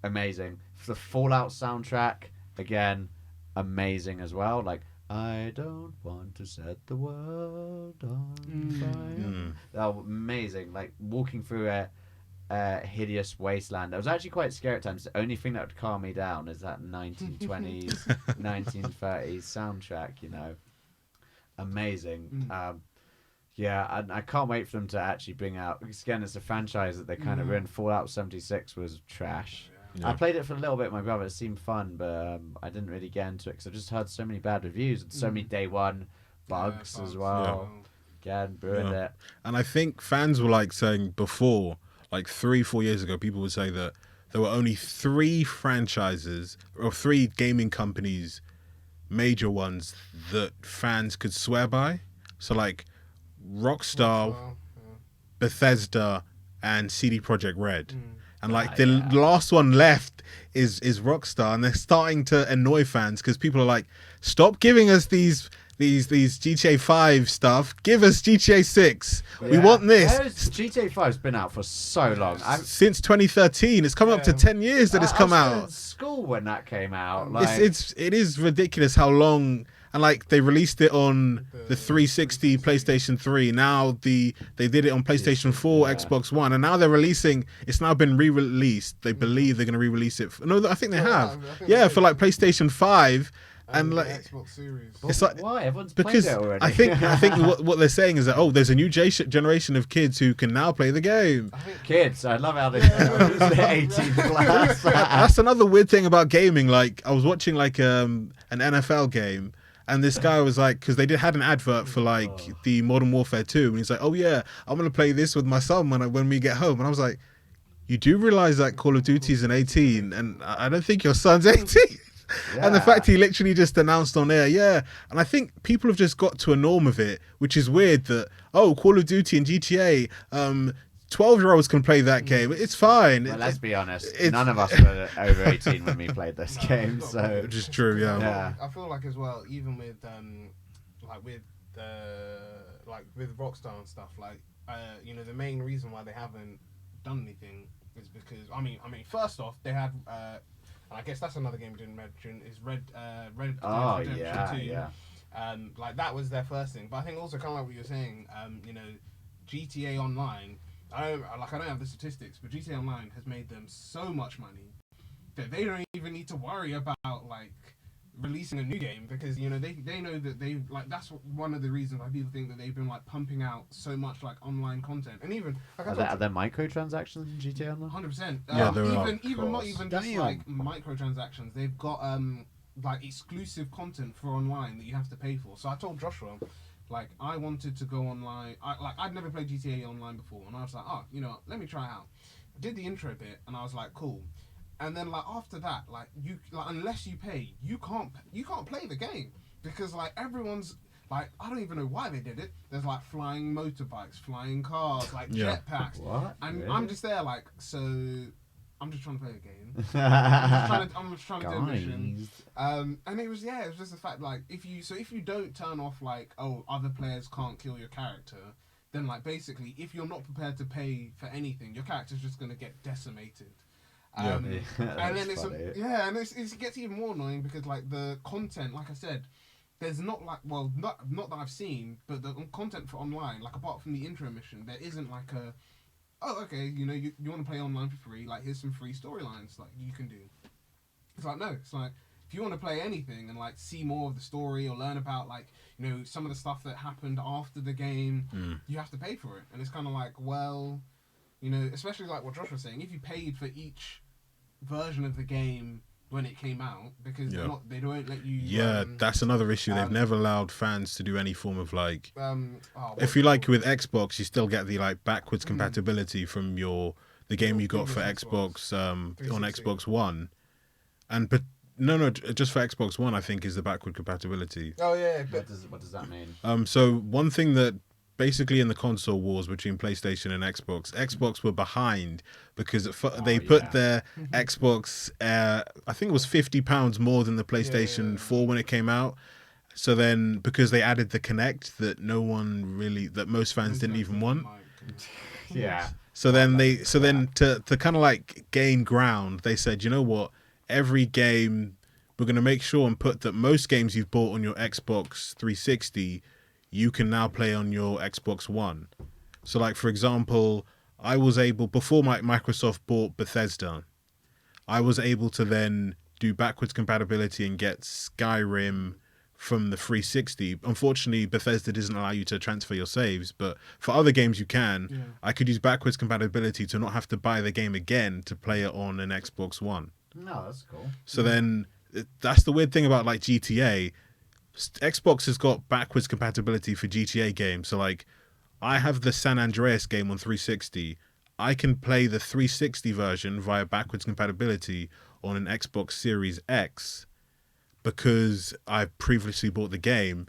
Amazing. The Fallout soundtrack again, amazing as well. Like I don't want to set the world on fire. Oh, amazing! Like walking through a hideous wasteland. I was actually quite scared at times. The only thing that would calm me down is that 1920s, 1930s soundtrack. You know, amazing. Yeah, I can't wait for them to actually bring out. Because again, it's a franchise that they kind of ruined. Fallout 76 was trash. Yeah. I played it for a little bit with my brother. It seemed fun, but I didn't really get into it because I just heard so many bad reviews and so many day one bugs as well. Again, ruined it. And I think fans were like saying before, like 3-4 years ago, people would say that there were only 3 franchises or 3 gaming companies, major ones, that fans could swear by. So like Rockstar, Bethesda, and CD Projekt Red. And like the last one left is Rockstar, and they're starting to annoy fans because people are like, stop giving us these GTA 5 stuff. Give us GTA 6. We want this. GTA 5's been out for so long. Since 2013. It's coming up to 10 years that it's come out. I was in school when that came out. Like, it is ridiculous how long. And like they released it on the 360, PlayStation 3. Now they did it on PlayStation 4, Xbox One, and now they're releasing. It's now been re-released. They believe they're going to re-release it. No, I think they have. For like PlayStation 5. And like Xbox Series. It's like, why? Everyone's because played it already. I think what they're saying is that there's a new generation of kids who can now play the game. Kids, I love how they're 18 plus. That's another weird thing about gaming. Like I was watching like an NFL game. And this guy was like, because they had an advert for like the Modern Warfare 2, and he's like, "Oh yeah, I'm gonna play this with my son when we get home." And I was like, "You do realize that Call of Duty is an 18, and I don't think your son's 18." And the fact he literally just announced on air, and I think people have just got to a norm of it, which is weird that Call of Duty and GTA. 12-year-olds can play that game. It's fine. Well, let's be honest. None of us were over 18 when we played this game, so which is true. Yeah. I feel like as well, even with with Rockstar and stuff, like the main reason why they haven't done anything is because I mean, first off, they had. And I guess that's another game we didn't mention is Red Redemption 2. Yeah. Like that was their first thing, but I think also kind of like what you're saying, GTA Online. I don't have the statistics, but GTA Online has made them so much money that they don't even need to worry about like releasing a new game because you know they know that they like that's one of the reasons why people think that they've been like pumping out so much like online content and even like Are there microtransactions in GTA Online? 100%. Yeah, there are. Even not even just Damn. like microtransactions. They've got like exclusive content for online that you have to pay for. So I told Joshua, like I wanted to go online. I'd never played GTA Online before, and I was like, oh, you know, let me try it out. I did the intro bit, and I was like, cool. And then like after that, like you like unless you pay, you can't play the game because like everyone's like I don't even know why they did it. There's like flying motorbikes, flying cars, like jetpacks, What? and Really? I'm just there like so. I'm just trying to play a game. I'm just trying to do a mission. And it was just the fact like if you don't turn off like other players can't kill your character, then like basically if you're not prepared to pay for anything, your character's just gonna get decimated. And then it gets even more annoying because like the content, like I said, there's not like not that I've seen, but the content for online, like apart from the intro mission, there isn't like a okay, you know you want to play online for free, like here's some free storylines like you can do. It's like no, it's like if you want to play anything and like see more of the story or learn about like you know some of the stuff that happened after the game, you have to pay for it, and it's kind of like well. You know, especially like what Josh was saying, if you paid for each version of the game when it came out, because they don't let you. Yeah, that's another issue. They've never allowed fans to do any form of like. If you like with Xbox, you still get the like backwards compatibility from the game you got for Xbox on Xbox One, but just for Xbox One, I think is the backward compatibility. Oh yeah. What does that mean? So one thing that basically in the console wars between PlayStation and Xbox were behind because they put their Xbox, I think it was £50 more than the PlayStation 4 when it came out. So then, because they added the Kinect that most fans didn't even want. Yeah. So then to kind of like gain ground, they said, you know what, every game we're going to make sure and put that most games you've bought on your Xbox 360 you can now play on your Xbox One. So like, for example, I was able, before Microsoft bought Bethesda, I was able to then do backwards compatibility and get Skyrim from the 360. Unfortunately, Bethesda doesn't allow you to transfer your saves, but for other games you can. Yeah. I could use backwards compatibility to not have to buy the game again to play it on an Xbox One. No, that's cool. So then, that's the weird thing about like GTA. Xbox has got backwards compatibility for GTA games. So like I have the San Andreas game on 360. I can play the 360 version via backwards compatibility on an Xbox Series X because I previously bought the game.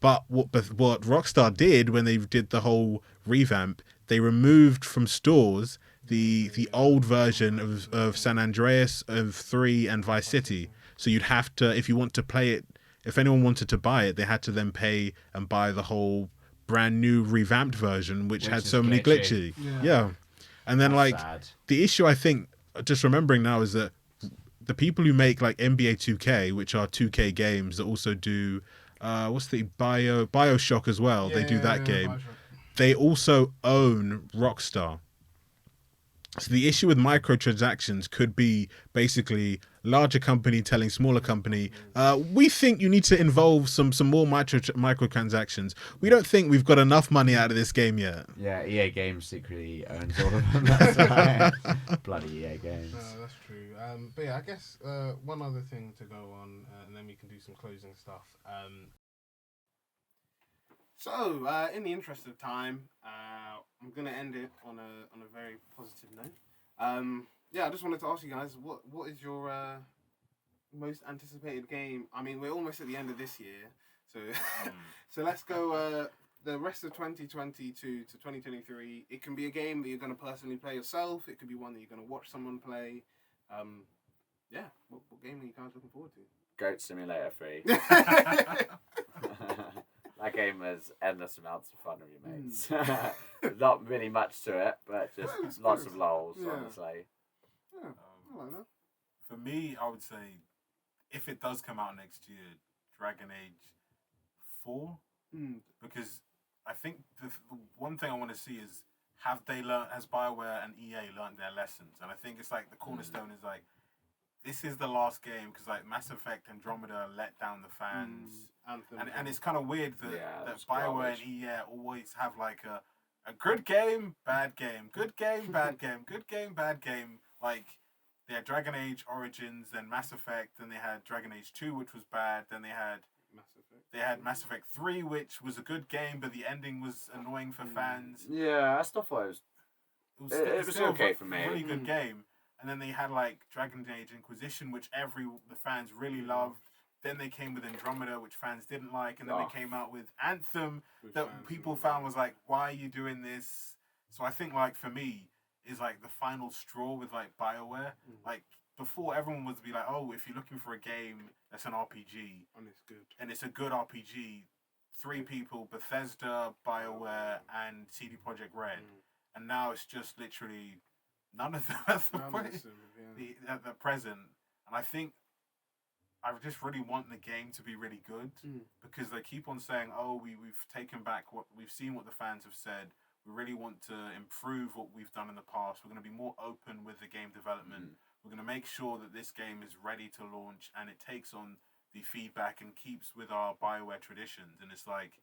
But what Rockstar did when they did the whole revamp, they removed from stores the old version of San Andreas, of 3 and Vice City. So you'd have to, if you want to play it, if anyone wanted to buy it, they had to then pay and buy the whole brand new revamped version, which had so many glitchy. Yeah. And then that's sad. The issue I think, just remembering now, is that the people who make like NBA 2K, which are 2K games that also do, what's the BioShock as well. They do that game. BioShock. They also own Rockstar. So the issue with microtransactions could be basically larger company telling smaller company, we think you need to involve some more microtransactions. We don't think we've got enough money out of this game yet. Yeah, EA Games secretly owns all of them. That's right. Bloody EA Games. No, that's true. But yeah, I guess one other thing to go on, and then we can do some closing stuff. So, in the interest of time, I'm going to end it on a very positive note. Yeah, I just wanted to ask you guys, what is your most anticipated game? I mean, we're almost at the end of this year, so so let's go the rest of 2022 to 2023. It can be a game that you're going to personally play yourself. It could be one that you're going to watch someone play. Yeah, what game are you guys looking forward to? Goat Simulator 3. That game has endless amounts of fun with your mates. Not really much to it, but just lots of lols, honestly. Yeah, I like that. For me, I would say, if it does come out next year, Dragon Age 4. Because I think the one thing I want to see is, has BioWare and EA learned their lessons? And I think it's like the cornerstone is like, this is the last game because like Mass Effect Andromeda let down the fans, and it's kind of weird that BioWare and EA always have like a good game, bad game, good game, bad game, good game, bad game. Like they had Dragon Age Origins, then Mass Effect, then they had Dragon Age 2, which was bad, then they had Mass Effect 3, which was a good game, but the ending was annoying for fans. Yeah, I still thought it was still okay a for me. really good game. And then they had like Dragon Age Inquisition, which the fans really loved. Then they came with Andromeda, which fans didn't like, and then they came out with Anthem, that people found was like, why are you doing this? So I think like for me is like the final straw with like BioWare. Like before, everyone would be like, oh, if you're looking for a game that's an RPG and it's a good RPG, 3 people: Bethesda, BioWare, and CD Projekt Red. And now it's just literally none of them at the present. And I think I just really want the game to be really good because they keep on saying, oh, we've taken back what we've seen, what the fans have said. We really want to improve what we've done in the past. We're going to be more open with the game development. We're going to make sure that this game is ready to launch and it takes on the feedback and keeps with our BioWare traditions. And it's like,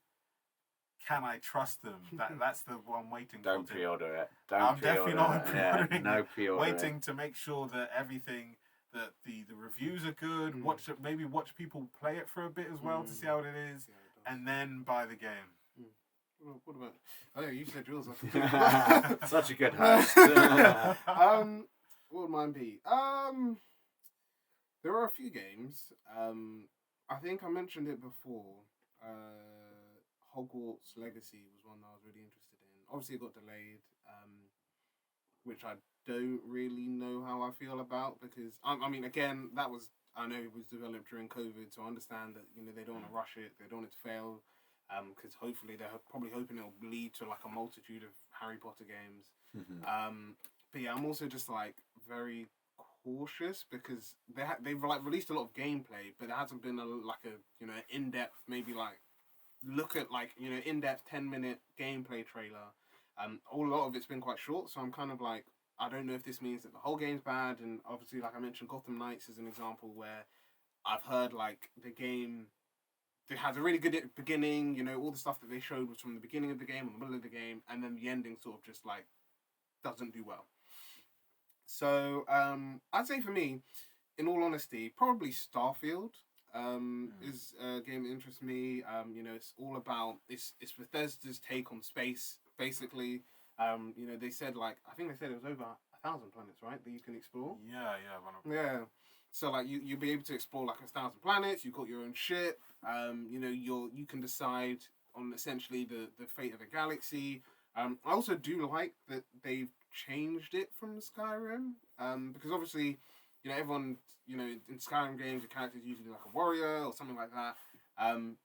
can I trust them? That's the one I'm waiting for. Don't pre-order it. I'm definitely not pre-ordering. Yeah, no pre-order. Waiting to make sure that everything, that the reviews are good. Maybe watch people play it for a bit as well to see how it is, and then buy the game. What about? Oh, yeah, you said yours. Such a good host. What would mine be? There are a few games. I think I mentioned it before. Hogwarts Legacy was one that I was really interested in. Obviously, it got delayed, which I don't really know how I feel about because I mean, again, I know it was developed during COVID, so I understand that they don't want to rush it, they don't want it to fail, because hopefully they're probably hoping it'll lead to like a multitude of Harry Potter games. But yeah, I'm also just like very cautious because they've like released a lot of gameplay, but there hasn't been an in-depth maybe like look at like in-depth 10-minute gameplay trailer. A lot of it's been quite short, so I'm kind of like, I don't know if this means that the whole game's bad. And obviously, like I mentioned, Gotham Knights is an example where I've heard like the game, it has a really good beginning, all the stuff that they showed was from the beginning of the game or the middle of the game, and then the ending sort of just like doesn't do well. So I'd say for me, in all honesty, probably Starfield is a game that interests me. It's all about it's Bethesda's take on space, basically. They said I think they said it was over 1,000 planets, right, that you can explore. Yeah. So like you'll be able to explore like 1,000 planets. You've got your own ship. You can decide on essentially the fate of the galaxy. I also do like that they've changed it from Skyrim, because obviously, everyone, in Skyrim games, your character's usually like a warrior or something like that.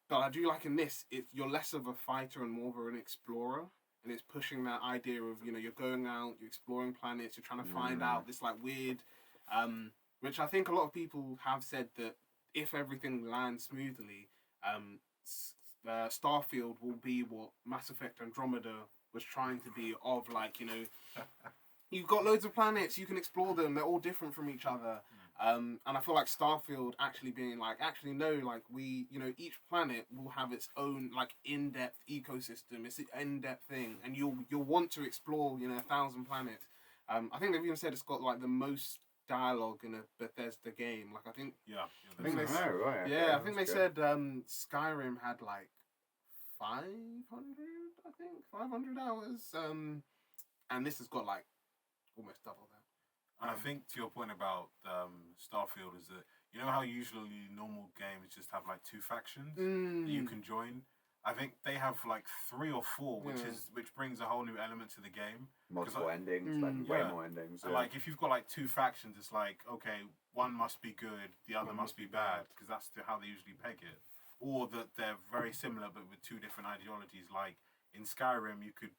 But I do like in this, you're less of a fighter and more of an explorer, and it's pushing that idea of, you're going out, you're exploring planets, you're trying to find out this like weird, which I think a lot of people have said that if everything lands smoothly, Starfield will be what Mass Effect Andromeda was trying to be, of like, you've got loads of planets, you can explore them, they're all different from each other. And I feel like Starfield actually being like, actually no, like we, each planet will have its own like in-depth ecosystem, it's an in-depth thing, and you'll want to explore, 1,000 planets. I think they've even said it's got like the most dialogue in a Bethesda game. Like I think I think they said Skyrim had like 500 hours, and this has got like almost double that. And I think to your point about Starfield is that how usually normal games just have like 2 factions that you can join. I think they have like 3 or 4, which brings a whole new element to the game. Multiple endings, way more endings. And like if you've got like 2 factions, it's like, okay, one must be good, the other must be bad, because that's how they usually peg it. Or that they're very similar but with 2 different ideologies. Like in Skyrim, you could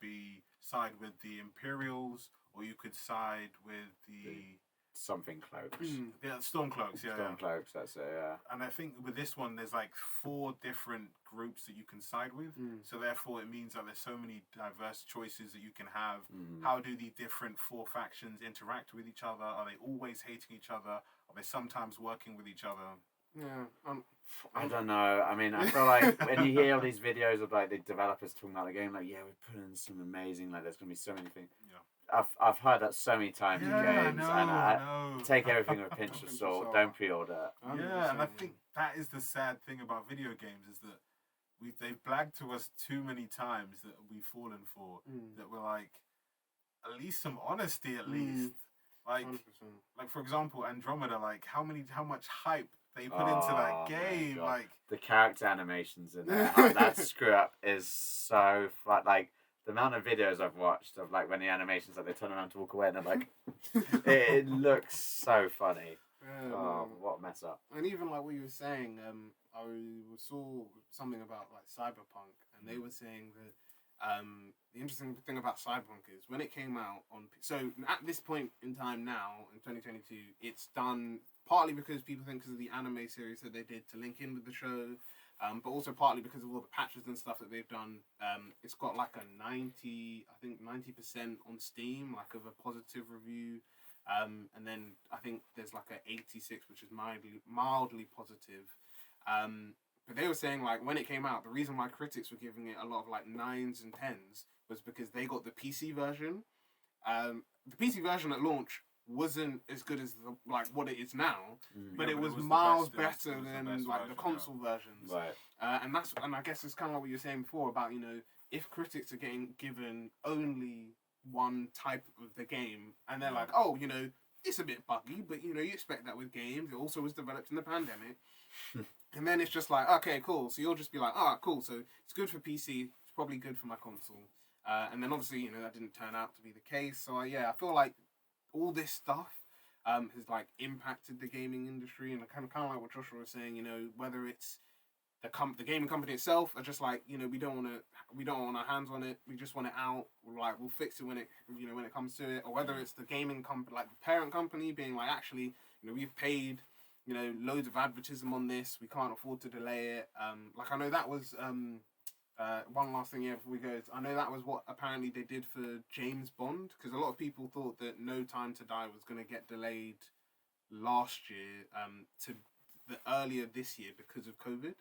side with the Imperials, or you could side with the something cloaks. Yeah, Stormcloaks. Yeah, Stormcloaks. That's it. Yeah. And I think with this one, there's like 4 different groups that you can side with. So therefore, it means that there's so many diverse choices that you can have. How do the different 4 factions interact with each other? Are they always hating each other? Are they sometimes working with each other? Yeah. I don't know. I mean, I feel like when you hear all these videos of like the developers talking about the game, like, yeah, we're putting in some amazing, like, there's gonna be so many things. Yeah. I've heard that so many times in games, and I no. take everything with a pinch of salt. Don't pre-order. Yeah, and I think that is the sad thing about video games is that they've blagged to us too many times that we've fallen for. That we're like, at least some honesty, at least. Like, 100%. like for example, Andromeda. Like, how much hype they put into that game. Like the character animations in there. That screw up is so fun. Like the amount of videos I've watched of like when the animations like they turn around to walk away and they're like, it looks so funny. Yeah, oh, what a mess up. And even like what you were saying, I saw something about like Cyberpunk, and they were saying that the interesting thing about Cyberpunk is when it came out so at this point in time now in 2022, it's done partly because people think because of the anime series that they did to link in with the show, but also partly because of all the patches and stuff that they've done. It's got like a 90% on Steam, like of a positive review. And then I think there's like a 86, which is mildly positive. But they were saying like when it came out, the reason why critics were giving it a lot of like 9s and 10s was because they got the PC version. The PC version at launch wasn't as good as like what it is now, but it was miles better than like the console versions. Right. And I guess it's kind of like what you were saying before about, you know, if critics are getting given only one type of the game and they're like, oh, you know, it's a bit buggy, but you know, you expect that with games. It also was developed in the pandemic. And then it's just like, okay, cool. So you'll just be like, cool. So it's good for PC. It's probably good for my console. And then obviously, you know, that didn't turn out to be the case. So I feel like all this stuff has like impacted the gaming industry, and kind of like what Joshua was saying, you know, whether it's the gaming company itself are just like, you know, we don't want our hands on it. We just want it out. We'll fix it when it comes to it. Or whether it's the gaming company, like the parent company, being like, actually, you know, we've paid, you know, loads of advertising on this. We can't afford to delay it. Like I know that was one last thing before we go. I know that was what apparently they did for James Bond, because a lot of people thought that No Time to Die was going to get delayed last year to the earlier this year because of COVID.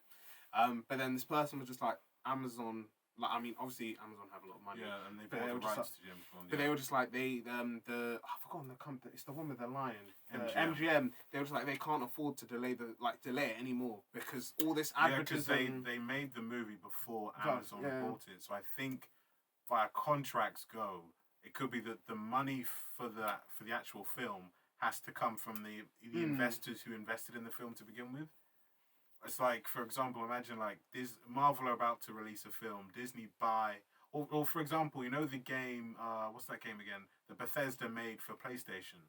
But then this person was just like, Amazon, like, I mean, obviously Amazon have a lot of money. Yeah, and they bought the rights to James Bond. But they were just like, I've forgotten the company, it's the one with the lion. MGM. MGM, they were just like, they can't afford to delay it anymore because all this advertising. Yeah, because they made the movie before Amazon bought it. So I think via contracts go, it could be that the money for the actual film has to come from the investors who invested in the film to begin with. It's like, for example, imagine like Marvel are about to release a film, Disney buy, or for example, you know the game, what's that game again? The Bethesda made for PlayStation.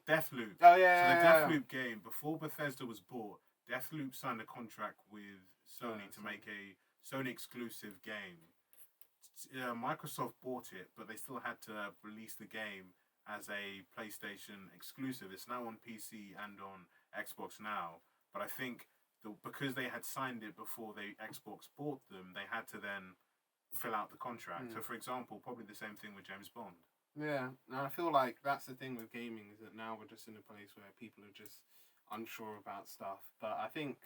Deathloop. Oh yeah. So the Deathloop game, before Bethesda was bought, Deathloop signed a contract with Sony to make a Sony exclusive game. Microsoft bought it, but they still had to release the game as a PlayStation exclusive. It's now on PC and on Xbox now. But I think because they had signed it before Xbox bought them, they had to then fill out the contract. So, for example, probably the same thing with James Bond. Yeah, and I feel like that's the thing with gaming, is that now we're just in a place where people are just unsure about stuff. But I think,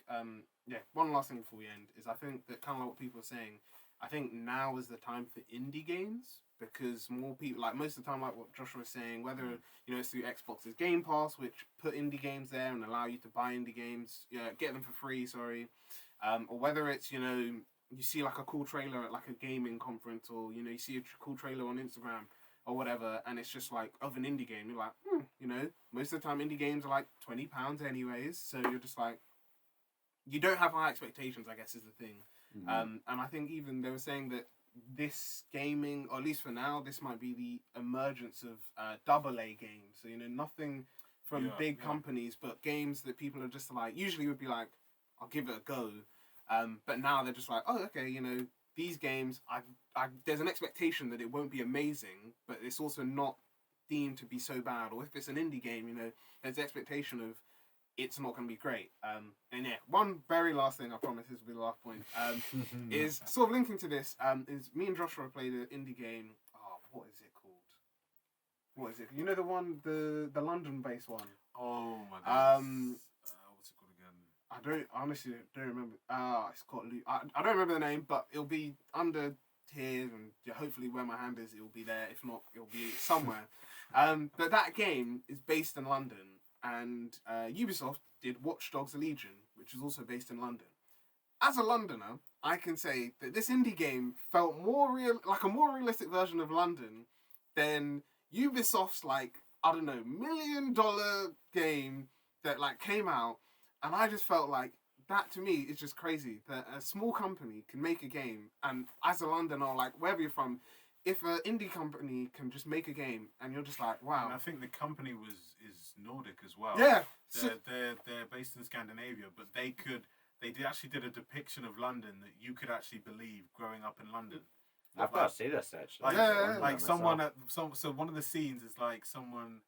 one last thing before we end is I think that kind of like what people are saying, I think now is the time for indie games, because more people, like most of the time, like what Joshua was saying, whether, you know, it's through Xbox's Game Pass, which put indie games there and allow you to buy indie games, get them for free, or whether it's, you know, you see like a cool trailer at like a gaming conference, or, you know, you see a cool trailer on Instagram or whatever, and it's just like of an indie game, you're like, you know, most of the time indie games are like £20 anyways, so you're just like, you don't have high expectations, I guess is the thing. And I think even they were saying that this gaming, or at least for now, this might be the emergence of AA games. So, you know, nothing from big companies, but games that people are just like, usually would be like, I'll give it a go. But now they're just like, oh, okay, you know, these games, there's an expectation that it won't be amazing, but it's also not deemed to be so bad, or if it's an indie game, there's the expectation of it's not going to be great. And yeah, one very last thing, I promise this will be the last point, is sort of linking to this, is me and Joshua played an indie game. Oh, what is it called? What is it? You know the one, the London-based one? Oh my god. What's it called again? I honestly don't remember. It's called I don't remember the name, but it'll be under here, and hopefully where my hand is, it will be there. If not, it'll be somewhere. But that game is based in London, and Ubisoft did Watch Dogs Legion, which is also based in London. As a Londoner, I can say that this indie game felt more real, like a more realistic version of London than Ubisoft's, like, I don't know, $1 million game that like came out, and I just felt like that, to me, is just crazy that a small company can make a game, and as a Londoner, like wherever you're from, if an indie company can just make a game, and you're just like, wow. And I think the company is Nordic as well. Yeah, they're based in Scandinavia, but they actually did a depiction of London that you could actually believe growing up in London. I've got to see this actually. Like someone so one of the scenes is like someone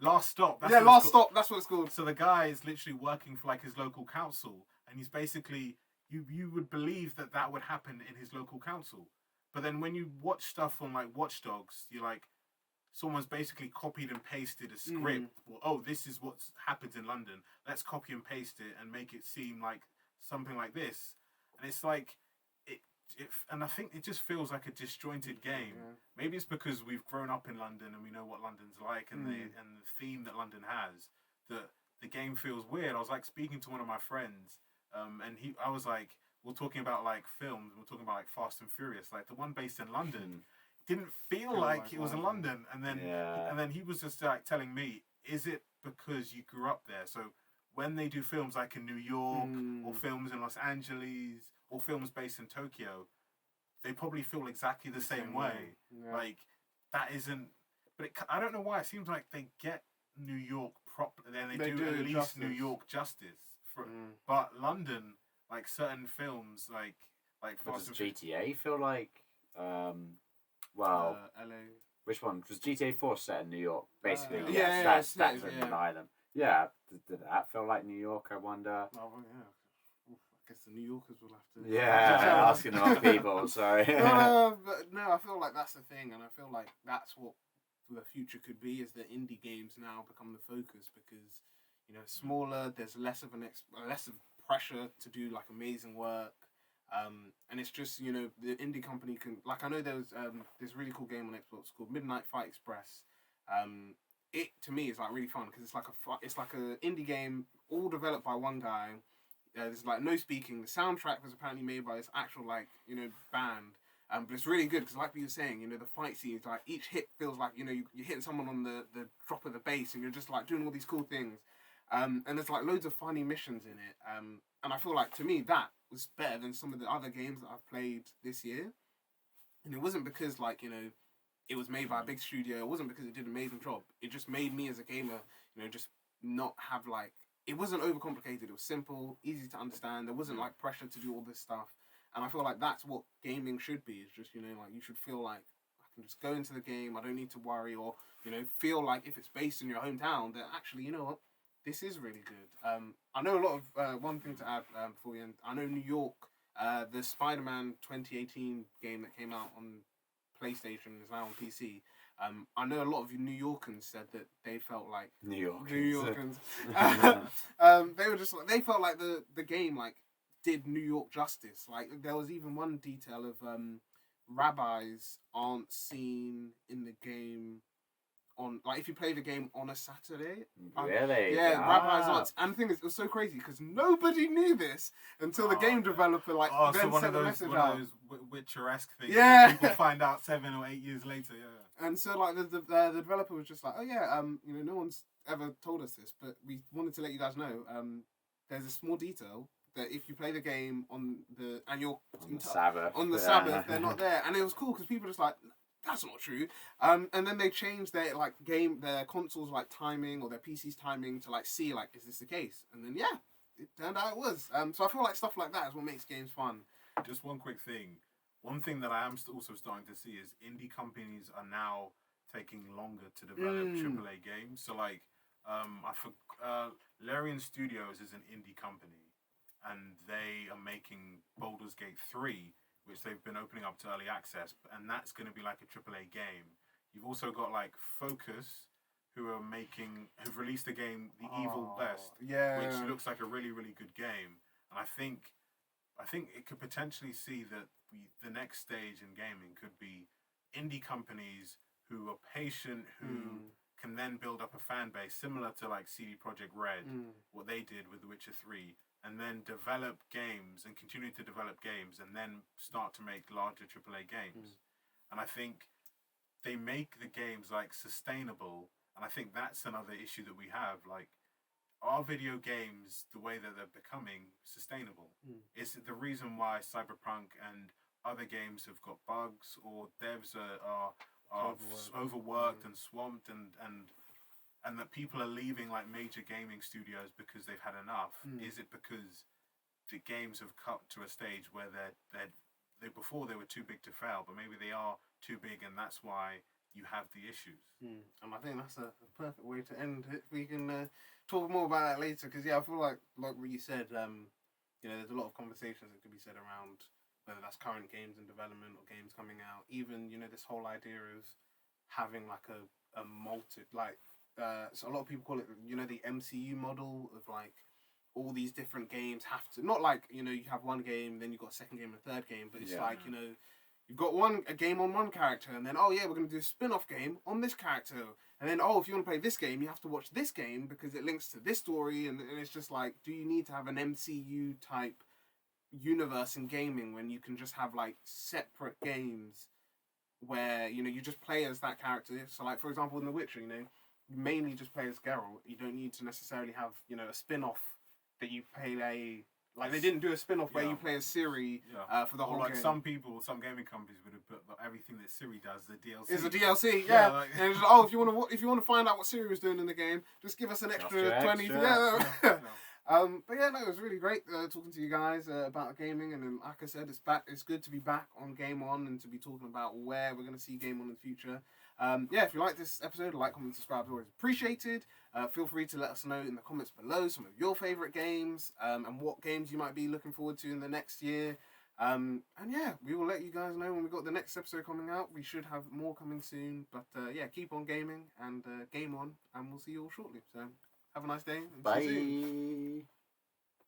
Last Stop. Last Stop. That's what it's called. So the guy is literally working for like his local council, and he's basically you would believe that would happen in his local council, but then when you watch stuff on like Watch Dogs, you're like, someone's basically copied and pasted a script. Or, oh, this is what happens in London. Let's copy and paste it and make it seem like something like this, and it's like. And I think it just feels like a disjointed game. Yeah. Maybe it's because we've grown up in London and we know what London's like, and the theme that London has, that the game feels weird. I was like speaking to one of my friends, and I was like, we're talking about like films, we're talking about like Fast and Furious, like the one based in London didn't feel like it was in London, and then he was just like telling me, is it because you grew up there? So when they do films like in New York or films in Los Angeles, or films based in Tokyo, they probably feel exactly the same way. Yeah. Like, that isn't... But I don't know why. It seems like they get New York properly. Then they do at least justice. New York justice. But London, like certain films, like does GTA feel like... LA. Which one? Was GTA 4 set in New York? Basically, that's an island. Yeah, did that feel like New York, I wonder? Oh, yeah. I guess the New Yorkers will have to... Yeah, asking the wrong people, sorry. But no, I feel like that's the thing, and I feel like that's what the future could be, is that indie games now become the focus, because, smaller, there's less of pressure to do, like, amazing work, and it's just, the indie company can... Like, I know there was this really cool game on Xbox called Midnight Fight Express. It, to me, is, like, really fun, because it's like a indie game, all developed by one guy. There's like no speaking. The soundtrack was apparently made by this actual band, but it's really good because, like you were saying, the fight scenes, like each hit feels like you're hitting someone on the drop of the bass, and you're just like doing all these cool things, and there's like loads of funny missions in it, and I feel like, to me, that was better than some of the other games that I've played this year, and it wasn't because it was made by a big studio. It wasn't because it did an amazing job. It just made me as a gamer, just not have it wasn't overcomplicated. It was simple, easy to understand. There wasn't like pressure to do all this stuff. And I feel like that's what gaming should be. It's just, you should feel like I can just go into the game. I don't need to worry, or, feel like if it's based in your hometown that actually, you know what, this is really good. I know a lot of, one thing to add before we end, I know New York, the Spider-Man 2018 game that came out on PlayStation is now on PC. I know a lot of New Yorkers said that they felt like New Yorkers. They were just like, they felt like the game did New York justice. Like, there was even one detail of rabbis aren't seen in the game on, like, if you play the game on a Saturday. Really? Rabbis aren't. And the thing is, it was so crazy because nobody knew this until the game developer then sent a message out. One of those Witcher-esque things. Yeah. People find out 7 or 8 years later. Yeah. And so the developer was just like, oh yeah, no one's ever told us this, but we wanted to let you guys know. There's a small detail that if you play the game on the Sabbath, they're not there, and it was cool because people were just like, that's not true. And then they changed their their consoles timing, or their PC's timing to see is this the case? And then it turned out it was. So I feel like stuff like that is what makes games fun. Just one quick thing. One thing that I am also starting to see is indie companies are now taking longer to develop AAA games. So like, Larian Studios is an indie company, and they are making Baldur's Gate 3, which they've been opening up to early access, and that's going to be like a AAA game. You've also got like Focus, who've released a game, The Evil West, which looks like a really, really good game. And I think it could potentially see that the next stage in gaming could be indie companies who are patient, who can then build up a fan base similar to like CD Projekt Red, what they did with The Witcher 3, and then develop games and continue to develop games and then start to make larger AAA games. And I think they make the games like sustainable, and I think that's another issue that we have. Like, are video games, the way that they're becoming, sustainable? Is it the reason why Cyberpunk and other games have got bugs, or devs are overworked and swamped, and that people are leaving like major gaming studios because they've had enough? Is it because the games have cut to a stage where they before they were too big to fail, but maybe they are too big, and that's why you have the issues? And I think that's a perfect way to end it. We can talk more about that later, because I feel like what you said, there's a lot of conversations that could be said around whether that's current games in development or games coming out. Even this whole idea of having like a so a lot of people call it the MCU model of like all these different games have to, not like you have one game, then you've got a second game and a third game, but it's like you've got a game on one character, and then we're going to do a spin-off game on this character, and then if you want to play this game, you have to watch this game because it links to this story, and it's just like, do you need to have an MCU type universe in gaming when you can just have like separate games where you just play as that character? So like, for example, in The Witcher, you mainly just play as Geralt. You don't need to necessarily have a spin-off that you play like they didn't do a spin-off where you play as Ciri for the whole game. Some gaming companies would have put everything that Ciri does, the DLC. Is a DLC, and it's if you want to find out what Ciri was doing in the game, just give us an extra 20. But it was really great talking to you guys about gaming, and then like I said, it's back. It's good to be back on Game On and to be talking about where we're going to see Game On in the future. If you like this episode, like, comment, subscribe is always appreciated. Feel free to let us know in the comments below some of your favourite games and what games you might be looking forward to in the next year. We will let you guys know when we've got the next episode coming out. We should have more coming soon. But keep on gaming and game on, and we'll see you all shortly. So have a nice day. And bye. See you soon.